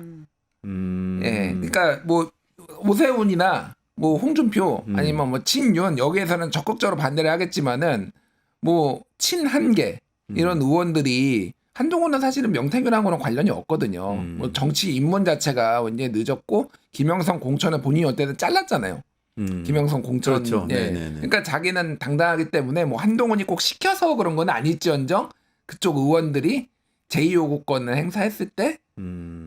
예, 그러니까 뭐 오세훈이나 뭐 홍준표 아니면 뭐 친윤 여기에서는 적극적으로 반대를 하겠지만은 뭐 친한계 이런 의원들이 한동훈은 사실은 명태균하고는 관련이 없거든요. 뭐 정치 입문 자체가 이제 늦었고 김영선 공천을 본인이 어때든 잘랐잖아요. 김영선 공천. 그렇죠. 예. 네네네. 그러니까 자기는 당당하기 때문에 뭐 한동훈이 꼭 시켜서 그런 건 아닐지언정 그쪽 의원들이 제2요구권을 행사했을 때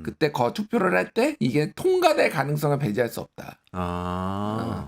그때 투표를 할 때 이게 통과될 가능성을 배제할 수 없다.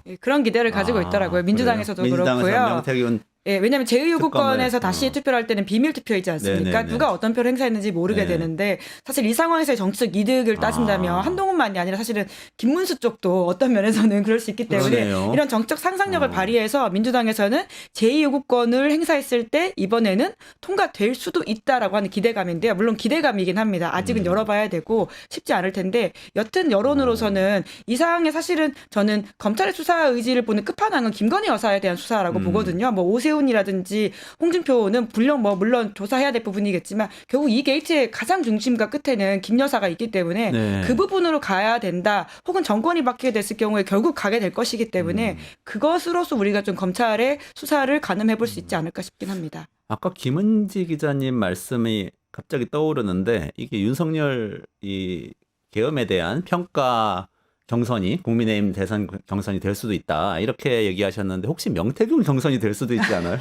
예, 그런 기대를 가지고 있더라고요. 민주당에서도 민주당에서 그렇고요. 명태균 예, 왜냐하면 제2요구권에서 특검을, 다시 투표를 할 때는 비밀 투표이지 않습니까? 네네네. 누가 어떤 표를 행사했는지 모르게 네. 되는데 사실 이 상황에서의 정치적 이득을 따진다면 한동훈만이 아니라 사실은 김문수 쪽도 어떤 면에서는 그럴 수 있기 때문에 그러네요. 이런 정적 상상력을 발휘해서 민주당에서는 제2요구권을 행사했을 때 이번에는 통과될 수도 있다라고 하는 기대감인데요. 물론 기대감이긴 합니다. 아직은 열어봐야 되고 쉽지 않을 텐데 여튼 여론으로서는 이 상황에 사실은 저는 검찰의 수사 의지를 보는 끝판왕은 김건희 여사에 대한 수사라고 보거든요. 뭐 오세훈이라든지 홍준표는 물론 조사해야 될 부분이겠지만 결국 이 게이트의 가장 중심과 끝에는 김 여사가 있기 때문에 네. 그 부분으로 가야 된다. 혹은 정권이 바뀌게 됐을 경우에 결국 가게 될 것이기 때문에 그것으로서 우리가 좀 검찰의 수사를 가늠해 볼 수 있지 않을까 싶긴 합니다. 아까 김은지 기자님 말씀이 갑자기 떠오르는데 이게 윤석열 이 계엄에 대한 평가 경선이 국민의힘 대선 경선이 될 수도 있다 이렇게 얘기하셨는데 혹시 명태균 경선이 될 수도 있지 않아요?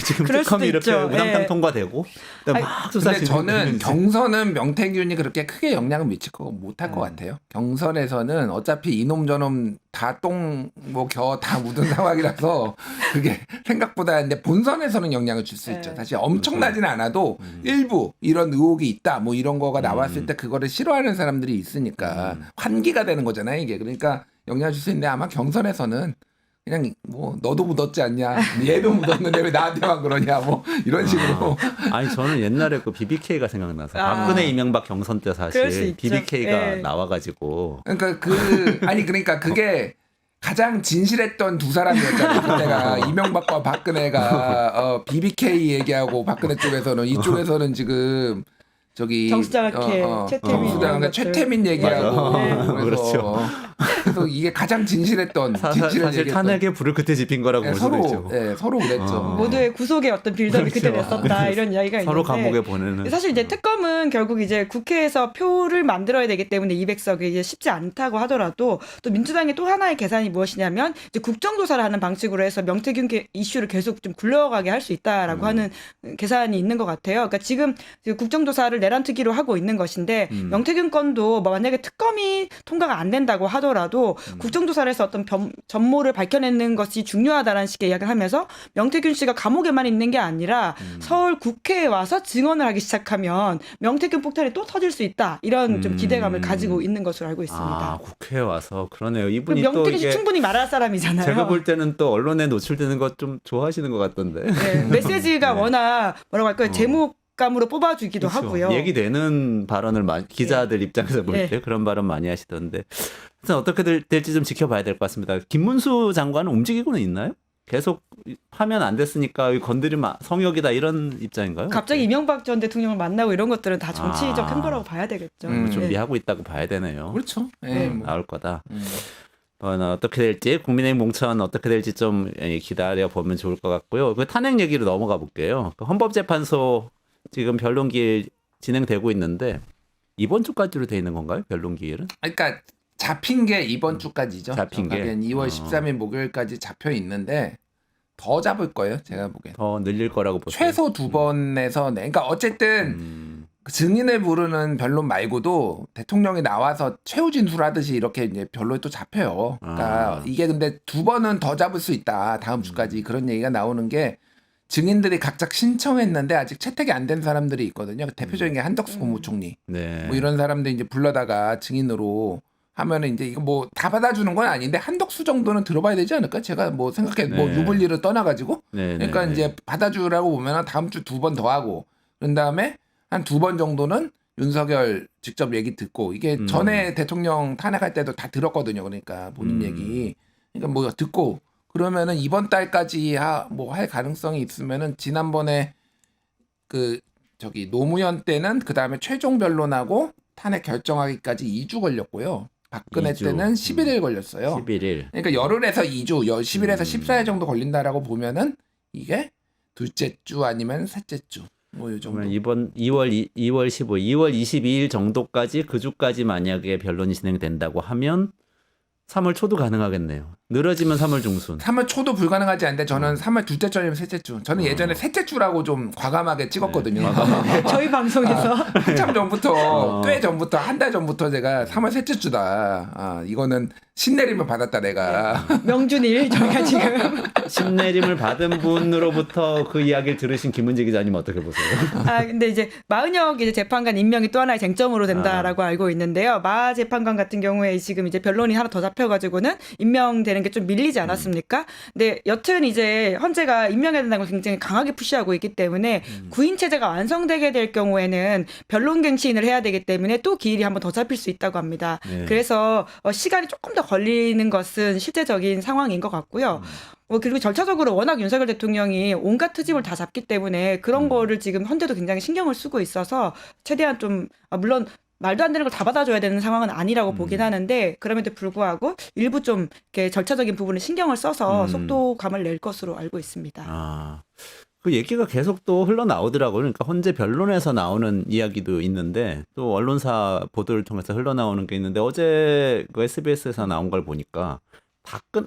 지금 그럴 수도 특검이 이렇게 있죠. 우당탕 예. 통과되고 막 수사 근데 저는 진행되는지. 경선은 명태균이 그렇게 크게 영향을 미칠 거 못할 것 같아요. 경선에서는 어차피 이놈 저놈 다 똥 뭐 겨 다 묻은 상황이라서 그게 생각보다 근데 본선에서는 영향을 줄 수 있죠. 사실 엄청나지는 않아도 일부 이런 의혹이 있다 뭐 이런 거가 나왔을 때 그거를 싫어하는 사람들이 있으니까 환기가 되는 거잖아요 이게. 그러니까 영향을 줄 수 있는데 아마 경선에서는 그냥 뭐 너도 묻었지 않냐 얘도 묻었는데 왜 나한테만 그러냐 뭐 이런 식으로. 아니 저는 옛날에 그 BBK가 생각나서 아. 박근혜 이명박 경선 때 그럴 수 사실 있죠. BBK가 예. 나와가지고 그러니까 그러니까 그게 가장 진실했던 두 사람이었잖아요. 그때가 이명박과 박근혜가 BBK 얘기하고 박근혜 쪽에서는 이쪽에서는 지금 저기 정수장학회 최태민 정수장학회 이런 것들. 최태민 얘기하고 맞아. 네. 그래서 그래서 이게 가장 진실했던 진실한 사실 얘기였던. 탄핵에 불을 그때 지핀 거라고 볼 수도 있죠. 서로 서로 그랬죠. 모두의 구속의 어떤 빌드업이 그렇죠. 그때 됐었다 이런 이야기가 있는데 서로 감옥에 보내는. 사실 이제 특검은 결국 이제 국회에서 표를 만들어야 되기 때문에 200석이 이제 쉽지 않다고 하더라도 또 민주당의 또 하나의 계산이 무엇이냐면 이제 국정조사를 하는 방식으로 해서 명태균 이슈를 계속 좀 굴러가게 할 수 있다라고 하는 계산이 있는 것 같아요. 그러니까 지금 국정조사를 내란특위로 하고 있는 것인데 명태균 건도 뭐 만약에 특검이 통과가 안 된다고 하더라도 국정조사를 해서 어떤 전모를 밝혀내는 것이 중요하다라는 식의 이야기를 하면서 명태균 씨가 감옥에만 있는 게 아니라 서울 국회에 와서 증언을 하기 시작하면 명태균 폭탄이 또 터질 수 있다. 이런 좀 기대감을 가지고 있는 것으로 알고 있습니다. 아 국회에 와서 그러네요. 이분이 또 명태균 씨 이게 충분히 말할 사람이잖아요. 제가 볼 때는 또 언론에 노출되는 것 좀 좋아하시는 것 같던데. 네, 메시지가 네. 워낙 뭐라고 할까요? 제목감으로 뽑아주기도 그렇죠. 하고요. 얘기되는 발언을 기자들 입장에서 볼 때 네. 그런 발언 많이 하시던데. 하여튼 어떻게 될지 좀 지켜봐야 될 것 같습니다. 김문수 장관은 움직이고는 있나요? 계속 하면 안 됐으니까 건드리면 성역이다 이런 입장인가요? 갑자기 이명박 전 대통령을 만나고 이런 것들은 다 정치적 아. 행보라고 봐야 되겠죠. 뭐 네. 준비하고 있다고 봐야 되네요. 그렇죠. 나올 거다. 어떻게 될지 국민의힘 공천 어떻게 될지 좀 기다려 보면 좋을 것 같고요. 그 탄핵 얘기로 넘어가 볼게요. 그 헌법재판소 지금 변론기일 진행되고 있는데 이번 주까지로 돼 있는 건가요? 변론기일은? 그러니까 잡힌 게 이번 주까지죠. 잡힌 게? 2월 13일 목요일까지 잡혀 있는데 더 잡을 거예요. 제가 보기엔. 더 늘릴 거라고 보세요. 최소 2번에서 그러니까 어쨌든 그 증인을 부르는 변론 말고도 대통령이 나와서 최후 진술하듯이 이렇게 이제 변론이 또 잡혀요. 그러니까 이게 근데 2번은 더 잡을 수 있다. 다음 주까지 그런 얘기가 나오는 게 증인들이 각자 신청했는데 아직 채택이 안 된 사람들이 있거든요. 대표적인 게 한덕수 국무총리. 네. 뭐 이런 사람들 이제 불러다가 증인으로 하면은 이제 이거 뭐 다 받아주는 건 아닌데 한덕수 정도는 들어봐야 되지 않을까? 제가 뭐 생각해 뭐 네. 유불리를 떠나가지고 네, 그러니까 네, 이제 받아주라고 보면은 다음 주 2번 더 하고 그런 다음에 한 2번 정도는 윤석열 직접 얘기 듣고 이게 전에 대통령 탄핵할 때도 다 들었거든요. 그러니까 본인 얘기 그러니까 뭐 듣고 그러면은 이번 달까지 뭐 할 가능성이 있으면은 지난번에 그 저기 노무현 때는 그 다음에 최종 변론하고 탄핵 결정하기까지 2주 걸렸고요. 박근혜 2주. 때는 11일 걸렸어요. 11일. 그러니까 열흘에서 2주, 10일에서 14일 정도 걸린다라고 보면은 이게 둘째 주 아니면 셋째 주. 뭐 요 정도. 그러면 이번 2월 15일, 2월 22일 정도까지 그 주까지 만약에 변론이 진행된다고 하면 3월 초도 가능하겠네요. 늘어지면 3월 중순. 3월 초도 불가능하지 않는데 저는 3월 둘째 주 아니면 셋째 주. 저는 예전에 셋째 주라고 좀 과감하게 찍었거든요. 저희 방송에서 한참 전부터 꽤 전부터 한 달 전부터 제가 3월 셋째 주다. 이거는 신내림을 받았다 내가. 명준일 저희가 지금 신내림을 받은 분으로부터 그 이야기를 들으신 김은지 기자님 어떻게 보세요? 근데 이제 마은혁 이제 재판관 임명이 또 하나의 쟁점으로 된다라고 알고 있는데요. 마 재판관 같은 경우에 지금 이제 변론이 하나 더 잡혀가지고는 임명되는 게 좀 밀리지 않았습니까? 근데 여튼 이제 헌재가 임명해야 된다는 걸 굉장히 강하게 푸시하고 있기 때문에 구인 체제가 완성되게 될 경우에는 변론 갱신을 해야 되기 때문에 또 기일이 한번 더 잡힐 수 있다고 합니다. 네. 그래서 시간이 조금 더 걸리는 것은 실제적인 상황인 것 같고요. 그리고 절차적으로 워낙 윤석열 대통령이 온갖 트집을 다 잡기 때문에 그런 거를 지금 헌재도 굉장히 신경을 쓰고 있어서 최대한 좀 물론 말도 안 되는 걸 다 받아줘야 되는 상황은 아니라고 보긴 하는데 그럼에도 불구하고 일부 좀 이렇게 절차적인 부분을 신경을 써서 속도감을 낼 것으로 알고 있습니다. 그 얘기가 계속 또 흘러나오더라고요. 그러니까 헌재 변론에서 나오는 이야기도 있는데 또 언론사 보도를 통해서 흘러나오는 게 있는데 어제 그 SBS에서 나온 걸 보니까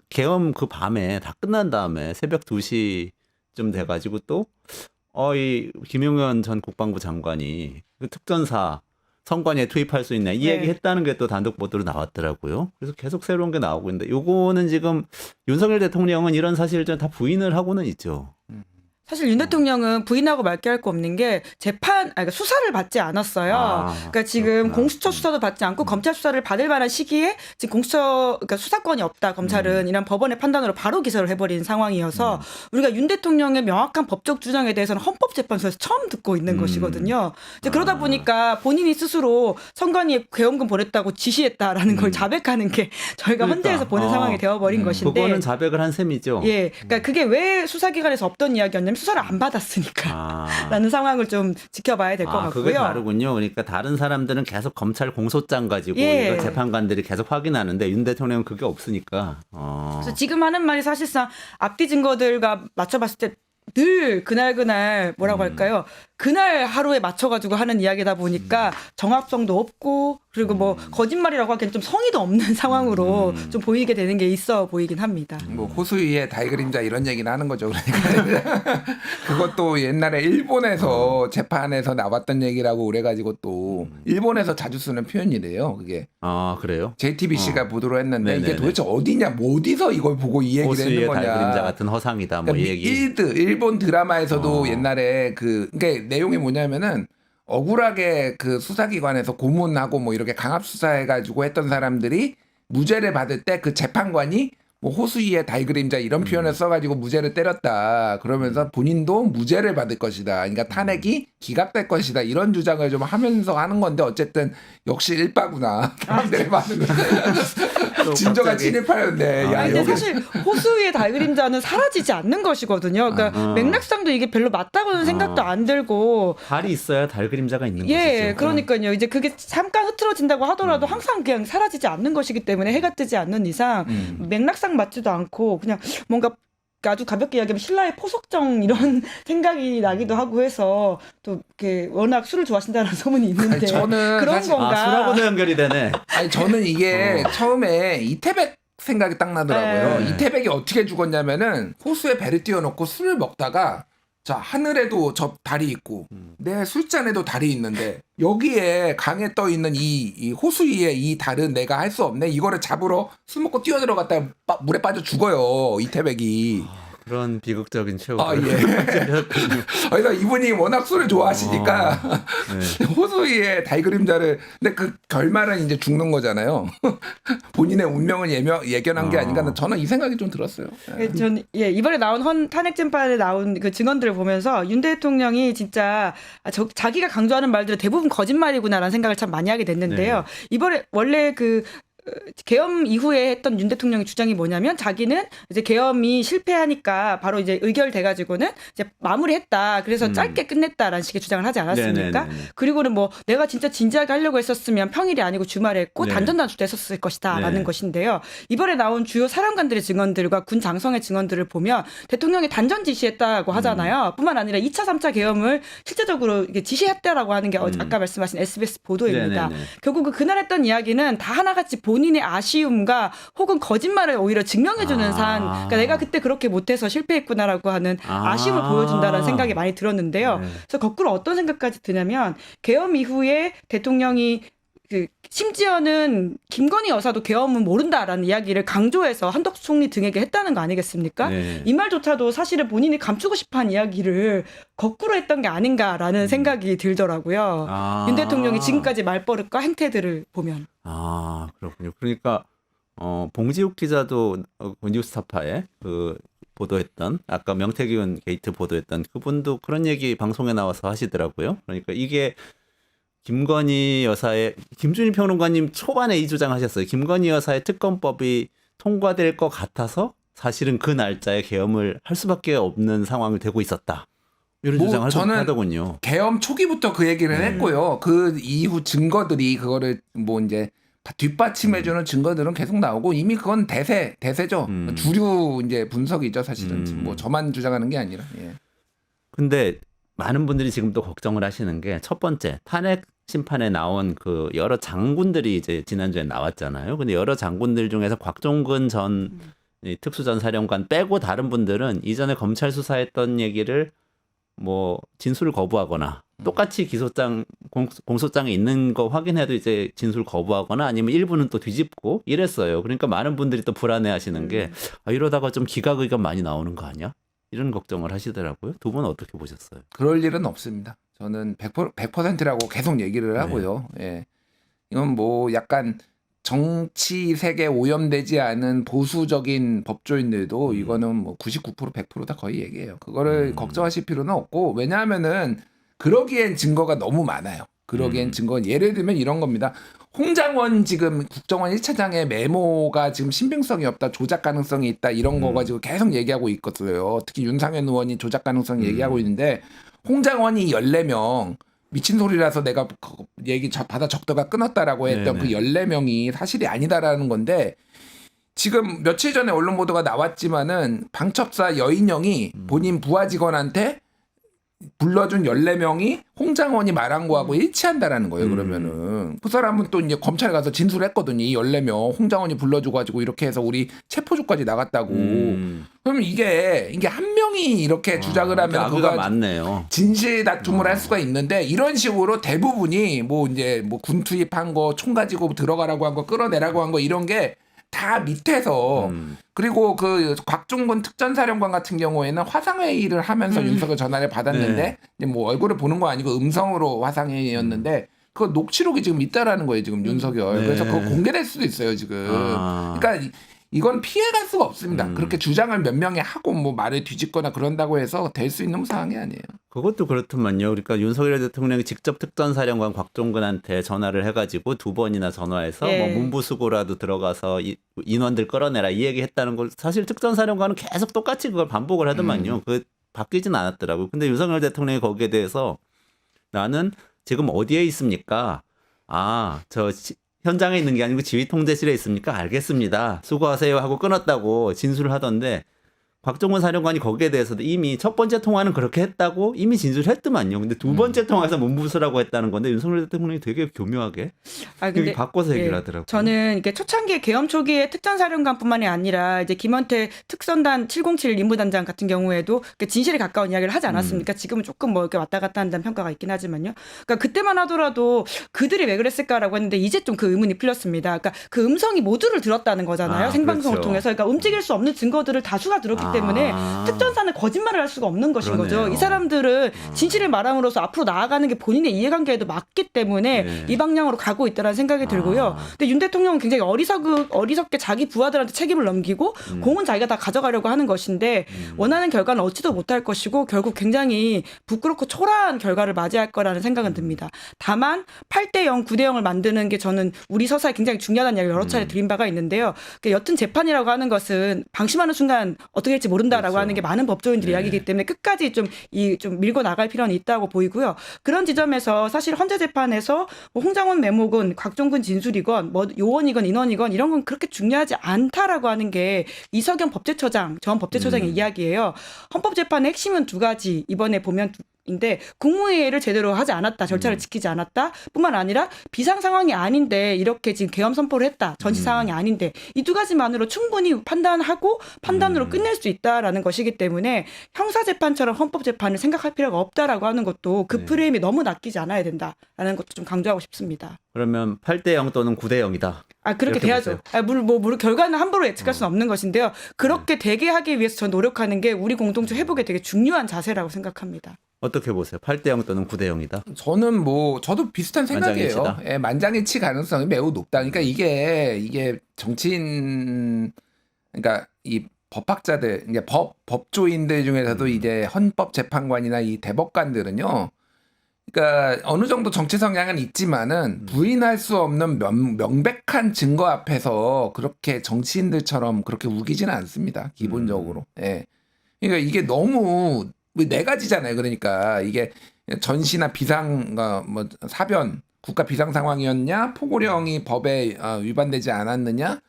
계엄 그 밤에 다 끝난 다음에 새벽 2시쯤 돼가지고 또 이 김용현 전 국방부 장관이 그 특전사 선관위에 투입할 수 있냐 이 네. 얘기 했다는 게 또 단독 보도로 나왔더라고요. 그래서 계속 새로운 게 나오고 있는데 요거는 지금 윤석열 대통령은 이런 사실을 좀 다 부인을 하고는 있죠. 사실 윤 대통령은 부인하고 말게 할 거 없는 게 그러니까 수사를 받지 않았어요. 그러니까 지금 그렇구나. 공수처 수사도 받지 않고 검찰 수사를 받을 만한 시기에 지금 그러니까 수사권이 없다. 검찰은 이런 법원의 판단으로 바로 기소를 해버린 상황이어서 우리가 윤 대통령의 명확한 법적 주장에 대해서는 헌법재판소에서 처음 듣고 있는 것이거든요. 이제 그러다 보니까 본인이 스스로 선관위에 계엄금 보냈다고 지시했다라는 걸 자백하는 게 저희가 그러니까. 헌재에서 보는 상황이 되어버린 것인데. 그거는 자백을 한 셈이죠. 예, 그러니까 그게 왜 수사기관에서 없던 이야기였냐면 수사를 안 받았으니까 라는 상황을 좀 지켜봐야 될 것 같고요. 그게 다르군요. 그러니까 다른 사람들은 계속 검찰 공소장 가지고 예. 이걸 재판관들이 계속 확인하는데 윤 대통령은 그게 없으니까. 그래서 지금 하는 말이 사실상 앞뒤 증거들과 맞춰봤을 때 늘 그날 뭐라고 할까요? 그날 하루에 맞춰가지고 하는 이야기다 보니까 정합성도 없고 그리고 뭐 거짓말이라고 하기엔 좀 성의도 없는 상황으로 좀 보이게 되는 게 있어 보이긴 합니다. 뭐 호수위의 달그림자 이런 얘기는 하는 거죠. 그러니까 그것도 옛날에 일본에서 재판에서 나왔던 얘기라고 그래가지고 또 일본에서 자주 쓰는 표현이래요. 그게. 그래요? JTBC가 보도를 했는데 네네네. 이게 도대체 어디냐, 뭐 어디서 이걸 보고 이 얘기를 했는 호수의 거냐. 달그림자 같은 허상이다. 뭐 이 그러니까 얘기. 일본 드라마에서도 옛날에 그러니까 내용이 뭐냐면은 억울하게 그 수사기관에서 고문하고 뭐 이렇게 강압 수사해가지고 했던 사람들이 무죄를 받을 때 그 재판관이 뭐 호수위의 달그림자 이런 표현을 써가지고 무죄를 때렸다. 그러면서 본인도 무죄를 받을 것이다. 그러니까 탄핵이 기각될 것이다. 이런 주장을 좀 하면서 하는 건데 어쨌든 역시 일바구나. 사람들이 많은 진정한 친일파였네. 야, 근데 여기 사실 호수위의 달그림자는 사라지지 않는 것이거든요. 그러니까 맥락상도 이게 별로 맞다고는 생각도 안 들고. 달이 있어야 달그림자가 있는 거죠. 예, 그러니까요. 이제 그게 잠깐 흐트러진다고 하더라도 항상 그냥 사라지지 않는 것이기 때문에 해가 뜨지 않는 이상 맥락상 맞지도 않고 그냥 뭔가 아주 가볍게 이야기하면 신라의 포석정 이런 생각이 나기도 하고 해서 또 이렇게 워낙 술을 좋아하신다는 소문이 있는데 아니, 저는 그런 사실- 건가? 술하고도 연결이 되네. 아니 저는 이게 처음에 이태백 생각이 딱 나더라고요. 네. 이태백이 어떻게 죽었냐면은 호수에 배를 띄워놓고 술을 먹다가 자 하늘에도 저 달이 있고 내 술잔에도 달이 있는데 여기에 강에 떠 있는 이 호수 위에 이 달은 내가 할 수 없네. 이거를 잡으러 술 먹고 뛰어 들어갔다 물에 빠져 죽어요. 이태백이. 그런 비극적인 최후. 아, 예. 그래서 이분이 워낙 술을 좋아하시니까 호수 위에 달그림자를 근데 그 결말은 이제 죽는 거잖아요. 본인의 운명을 예견한 게 아닌가 저는 이 생각이 좀 들었어요. 전 이번에 나온 탄핵 재판에 나온 그 증언들을 보면서 윤 대통령이 진짜 자기가 강조하는 말들은 대부분 거짓말이구나라는 생각을 참 많이 하게 됐는데요. 이번에 원래 그 계엄 이후에 했던 윤 대통령의 주장이 뭐냐면 자기는 이제 계엄이 실패하니까 바로 이제 의결돼가지고는 이제 마무리했다. 그래서 짧게 끝냈다라는 식의 주장을 하지 않았습니까? 네네네네. 그리고는 뭐 내가 진짜 진지하게 하려고 했었으면 평일이 아니고 주말에 했고 네. 단전단수도 했었을 것이다라는 네. 것인데요. 이번에 나온 주요 사령관들의 증언들과 군 장성의 증언들을 보면 대통령이 단전 지시했다고 하잖아요. 뿐만 아니라 2차, 3차 계엄을 실제적으로 이게 지시했다라고 하는 게 아까 말씀하신 SBS 보도입니다. 네네네. 결국 그날 했던 이야기는 다 하나같이 본인의 아쉬움과 혹은 거짓말을 오히려 증명해주는 산. 그러니까 내가 그때 그렇게 못해서 실패했구나라고 하는 아쉬움을 보여준다라는 생각이 많이 들었는데요. 네. 그래서 거꾸로 어떤 생각까지 드냐면 계엄 이후에 대통령이 심지어는 김건희 여사도 계엄은 모른다라는 이야기를 강조해서 한덕수 총리 등에게 했다는 거 아니겠습니까? 네. 이 말조차도 사실은 본인이 감추고 싶어한 이야기를 거꾸로 했던 게 아닌가라는 생각이 들더라고요. 윤 대통령이 지금까지 말버릇과 행태들을 보면. 아, 그렇군요. 그러니까 봉지욱 기자도 뉴스타파에 보도했던 아까 명태균 게이트 보도했던 그분도 그런 얘기 방송에 나와서 하시더라고요. 그러니까 이게 김건희 여사의 김준일 평론가님 초반에 이 주장하셨어요. 김건희 여사의 특검법이 통과될 것 같아서 사실은 그 날짜에 계엄을 할 수밖에 없는 상황이 되고 있었다. 이런 주장을 하더군요. 계엄 초기부터 그 얘기를 했고요. 그 이후 증거들이 그거를 뭐 이제 뒷받침해주는 증거들은 계속 나오고 이미 그건 대세죠. 주류 이제 분석이죠, 사실은. 뭐 저만 주장하는 게 아니라. 예. 근데 많은 분들이 지금 또 걱정을 하시는 게 첫 번째 탄핵 심판에 나온 그 여러 장군들이 이제 지난주에 나왔잖아요. 근데 여러 장군들 중에서 곽종근 전 특수전 사령관 빼고 다른 분들은 이전에 검찰 수사했던 얘기를 뭐 진술을 거부하거나 똑같이 기소장 공소장에 있는 거 확인해도 이제 진술 거부하거나 아니면 일부는 또 뒤집고 이랬어요. 그러니까 많은 분들이 또 불안해하시는 게 이러다가 좀 기각 의견 많이 나오는 거 아니야? 이런 걱정을 하시더라고요. 두 분은 어떻게 보셨어요? 그럴 일은 없습니다. 저는 100%라고 계속 얘기를 하고요. 예. 이건 뭐 약간 정치 세계에 오염되지 않은 보수적인 법조인들도 이거는 뭐 99% 100%다 거의 얘기해요. 그거를 걱정하실 필요는 없고 왜냐하면은 그러기엔 증거가 너무 많아요. 그러기엔 증거는 예를 들면 이런 겁니다. 홍장원 지금 국정원 1차장의 메모가 지금 신빙성이 없다, 조작 가능성이 있다 이런 거 가지고 계속 얘기하고 있거든요. 특히 윤상현 의원이 조작 가능성 얘기하고 있는데 홍장원이 14명 미친 소리라서 내가 얘기 받아 적다가 끊었다라고 했던 그 14명이 사실이 아니다라는 건데 지금 며칠 전에 언론 보도가 나왔지만은 방첩사 여인영이 본인 부하 직원한테 불러준 14명이 홍장원이 말한 거하고 일치한다라는 거예요. 그러면은 그 사람은 또 이제 검찰에 가서 진술했거든요. 이 14명 홍장원이 불러줘 가지고 이렇게 해서 우리 체포조까지 나갔다고. 그러면 이게 한 명이 이렇게 주장을 하면 그가 맞네요. 진실 다툼을 할 수가 있는데 이런 식으로 대부분이 뭐 이제 뭐 군 투입한 거, 총 가지고 들어가라고 한 거, 끌어내라고 한 거 이런 게 다 밑에서 그리고 그 곽종근 특전사령관 같은 경우에는 화상회의를 하면서 윤석열 전화를 받았는데 이제 뭐 얼굴을 보는 거 아니고 음성으로 화상회의였는데 그 녹취록이 지금 있다라는 거예요 지금 윤석열. 그래서 그거 공개될 수도 있어요 지금. 그러니까 이건 피해갈 수가 없습니다. 그렇게 주장을 몇 명이 하고 뭐 말을 뒤집거나 그런다고 해서 될 수 있는 상황이 아니에요. 그것도 그렇더만요. 그러니까 윤석열 대통령이 직접 특전사령관 곽종근한테 전화를 해가지고 2번이나 전화해서 뭐 문부수고라도 들어가서 인원들 끌어내라 이 얘기했다는 걸 사실 특전사령관은 계속 똑같이 그걸 반복을 하더만요. 그 바뀌진 않았더라고요. 근데 윤석열 대통령이 거기에 대해서 나는 지금 어디에 있습니까? 현장에 있는 게 아니고 지휘 통제실에 있습니까? 알겠습니다. 수고하세요 하고 끊었다고 진술을 하던데 곽종근 사령관이 거기에 대해서도 이미 첫 번째 통화는 그렇게 했다고 이미 진술을 했더만요. 근데 두 번째 통화에서 문부수라고 했다는 건데 윤석열 대통령이 되게 교묘하게 여기 바꿔서 얘기를 하더라고요. 저는 이게 초창기에 계엄 초기에 특전사령관뿐만이 아니라 이제 김원태 특선단 707 임무단장 같은 경우에도 진실에 가까운 이야기를 하지 않았습니까? 지금은 조금 뭐 이렇게 왔다 갔다 한다는 평가가 있긴 하지만요. 그러니까 그때만 하더라도 그들이 왜 그랬을까라고 했는데 이제 좀 그 의문이 풀렸습니다. 그러니까 그 음성이 모두를 들었다는 거잖아요. 생방송을 그렇죠. 통해서. 그러니까 움직일 수 없는 증거들을 다수가 들었기 때문에 때문에 특전사는 거짓말을 할 수가 없는 것인 그러네요. 거죠. 이 사람들은 진실을 말함으로써 앞으로 나아가는 게 본인의 이해관계에도 맞기 때문에 네. 이 방향으로 가고 있다는 생각이 들고요. 근데 윤 대통령은 굉장히 어리석게 자기 부하들한테 책임을 넘기고 공은 자기가 다 가져가려고 하는 것인데 원하는 결과는 얻지도 못할 것이고 결국 굉장히 부끄럽고 초라한 결과를 맞이할 거라는 생각은 듭니다. 다만 8대0, 9대0을 만드는 게 저는 우리 서사에 굉장히 중요하다는 이야기를 여러 차례 드린 바가 있는데요. 여튼 재판이라고 하는 것은 방심하는 순간 어떻게 될지 모른다라고 그렇죠. 하는 게 많은 법조인들의 이야기이기 때문에 끝까지 좀 밀고 나갈 필요는 있다고 보이고요. 그런 지점에서 사실 헌재 재판에서 뭐 홍장원 매목은 곽종근 진술이건 뭐 요원이건 인원이건 이런 건 그렇게 중요하지 않다라고 하는 게 이석영 법제처장, 전 법제처장의 이야기예요. 헌법재판의 핵심은 두 가지 이번에 보면 인데 국무회의를 제대로 하지 않았다. 절차를 지키지 않았다. 뿐만 아니라 비상 상황이 아닌데 이렇게 지금 계엄 선포를 했다. 전시 상황이 아닌데 이 두 가지만으로 충분히 판단하고 판단으로 끝낼 수 있다라는 것이기 때문에 형사재판처럼 헌법재판을 생각할 필요가 없다라고 하는 것도 그 프레임이 너무 낚이지 않아야 된다라는 것도 좀 강조하고 싶습니다. 그러면 8대0 또는 9대0이다. 그렇게 돼야죠. 물론 결과는 함부로 예측할 수는 없는 것인데요. 그렇게 되게 하기 위해서 전 노력하는 게 우리 공동체 회복에 되게 중요한 자세라고 생각합니다. 어떻게 보세요? 8대0 또는 9대0이다. 저는 저도 비슷한 생각이에요. 만장일치다. 예, 만장일치 가능성이 매우 높다. 그러니까 이게 정치인, 그러니까 이 법학자들, 이게 법조인들 중에서도 이제 헌법재판관이나 이 대법관들은요. 그러니까 어느 정도 정치 성향은 있지만은 부인할 수 없는 명백한 증거 앞에서 그렇게 정치인들처럼 그렇게 우기지는 않습니다. 기본적으로. 예. 그러니까 이게 너무 네 가지잖아요. 그러니까 이게 전시나 사변 국가 비상 상황이었냐, 포고령이 법에 위반되지 않았느냐,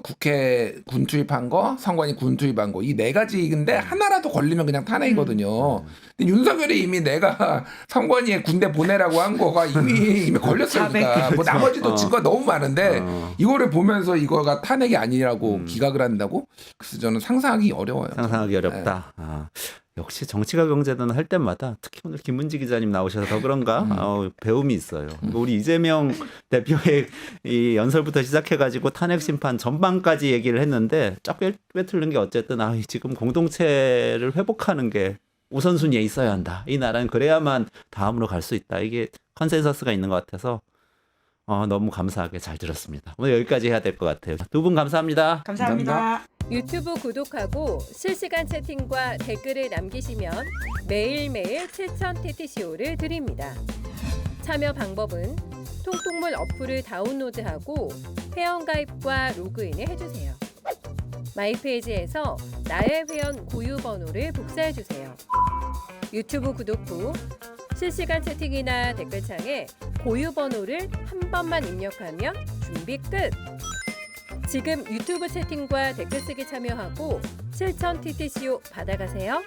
국회 군 투입한 거, 선관위 군 투입한 거, 이 네 가지인데 하나라도 걸리면 그냥 탄핵이거든요. 근데 윤석열이 이미 내가 선관위에 군대 보내라고 한 거가 이미 걸렸어요. 그러니까 뭐 나머지도 증거가 너무 많은데 이거를 보면서 이거가 탄핵이 아니라고 기각을 한다고? 그래서 저는 상상하기 어려워요. 상상하기 어렵다. 역시 정치가 경제는 할 때마다 특히 오늘 김은지 기자님 나오셔서 더 그런가 배움이 있어요. 우리 이재명 대표의 이 연설부터 시작해가지고 탄핵 심판 전반까지 얘기를 했는데 쫙 빼틀는 게 어쨌든 지금 공동체를 회복하는 게 우선순위에 있어야 한다. 이 나라는 그래야만 다음으로 갈 수 있다. 이게 컨센서스가 있는 것 같아서 너무 감사하게 잘 들었습니다. 오늘 여기까지 해야 될 것 같아요. 두 분 감사합니다. 감사합니다. 유튜브 구독하고 실시간 채팅과 댓글을 남기시면 매일매일 7,000TTCO를 드립니다. 참여 방법은 통통물 어플을 다운로드하고 회원가입과 로그인을 해주세요. 마이페이지에서 나의 회원 고유 번호를 복사해주세요. 유튜브 구독 후 실시간 채팅이나 댓글창에 고유 번호를 한 번만 입력하면 준비 끝! 지금 유튜브 채팅과 댓글 쓰기 참여하고 7,000TTCO 받아가세요.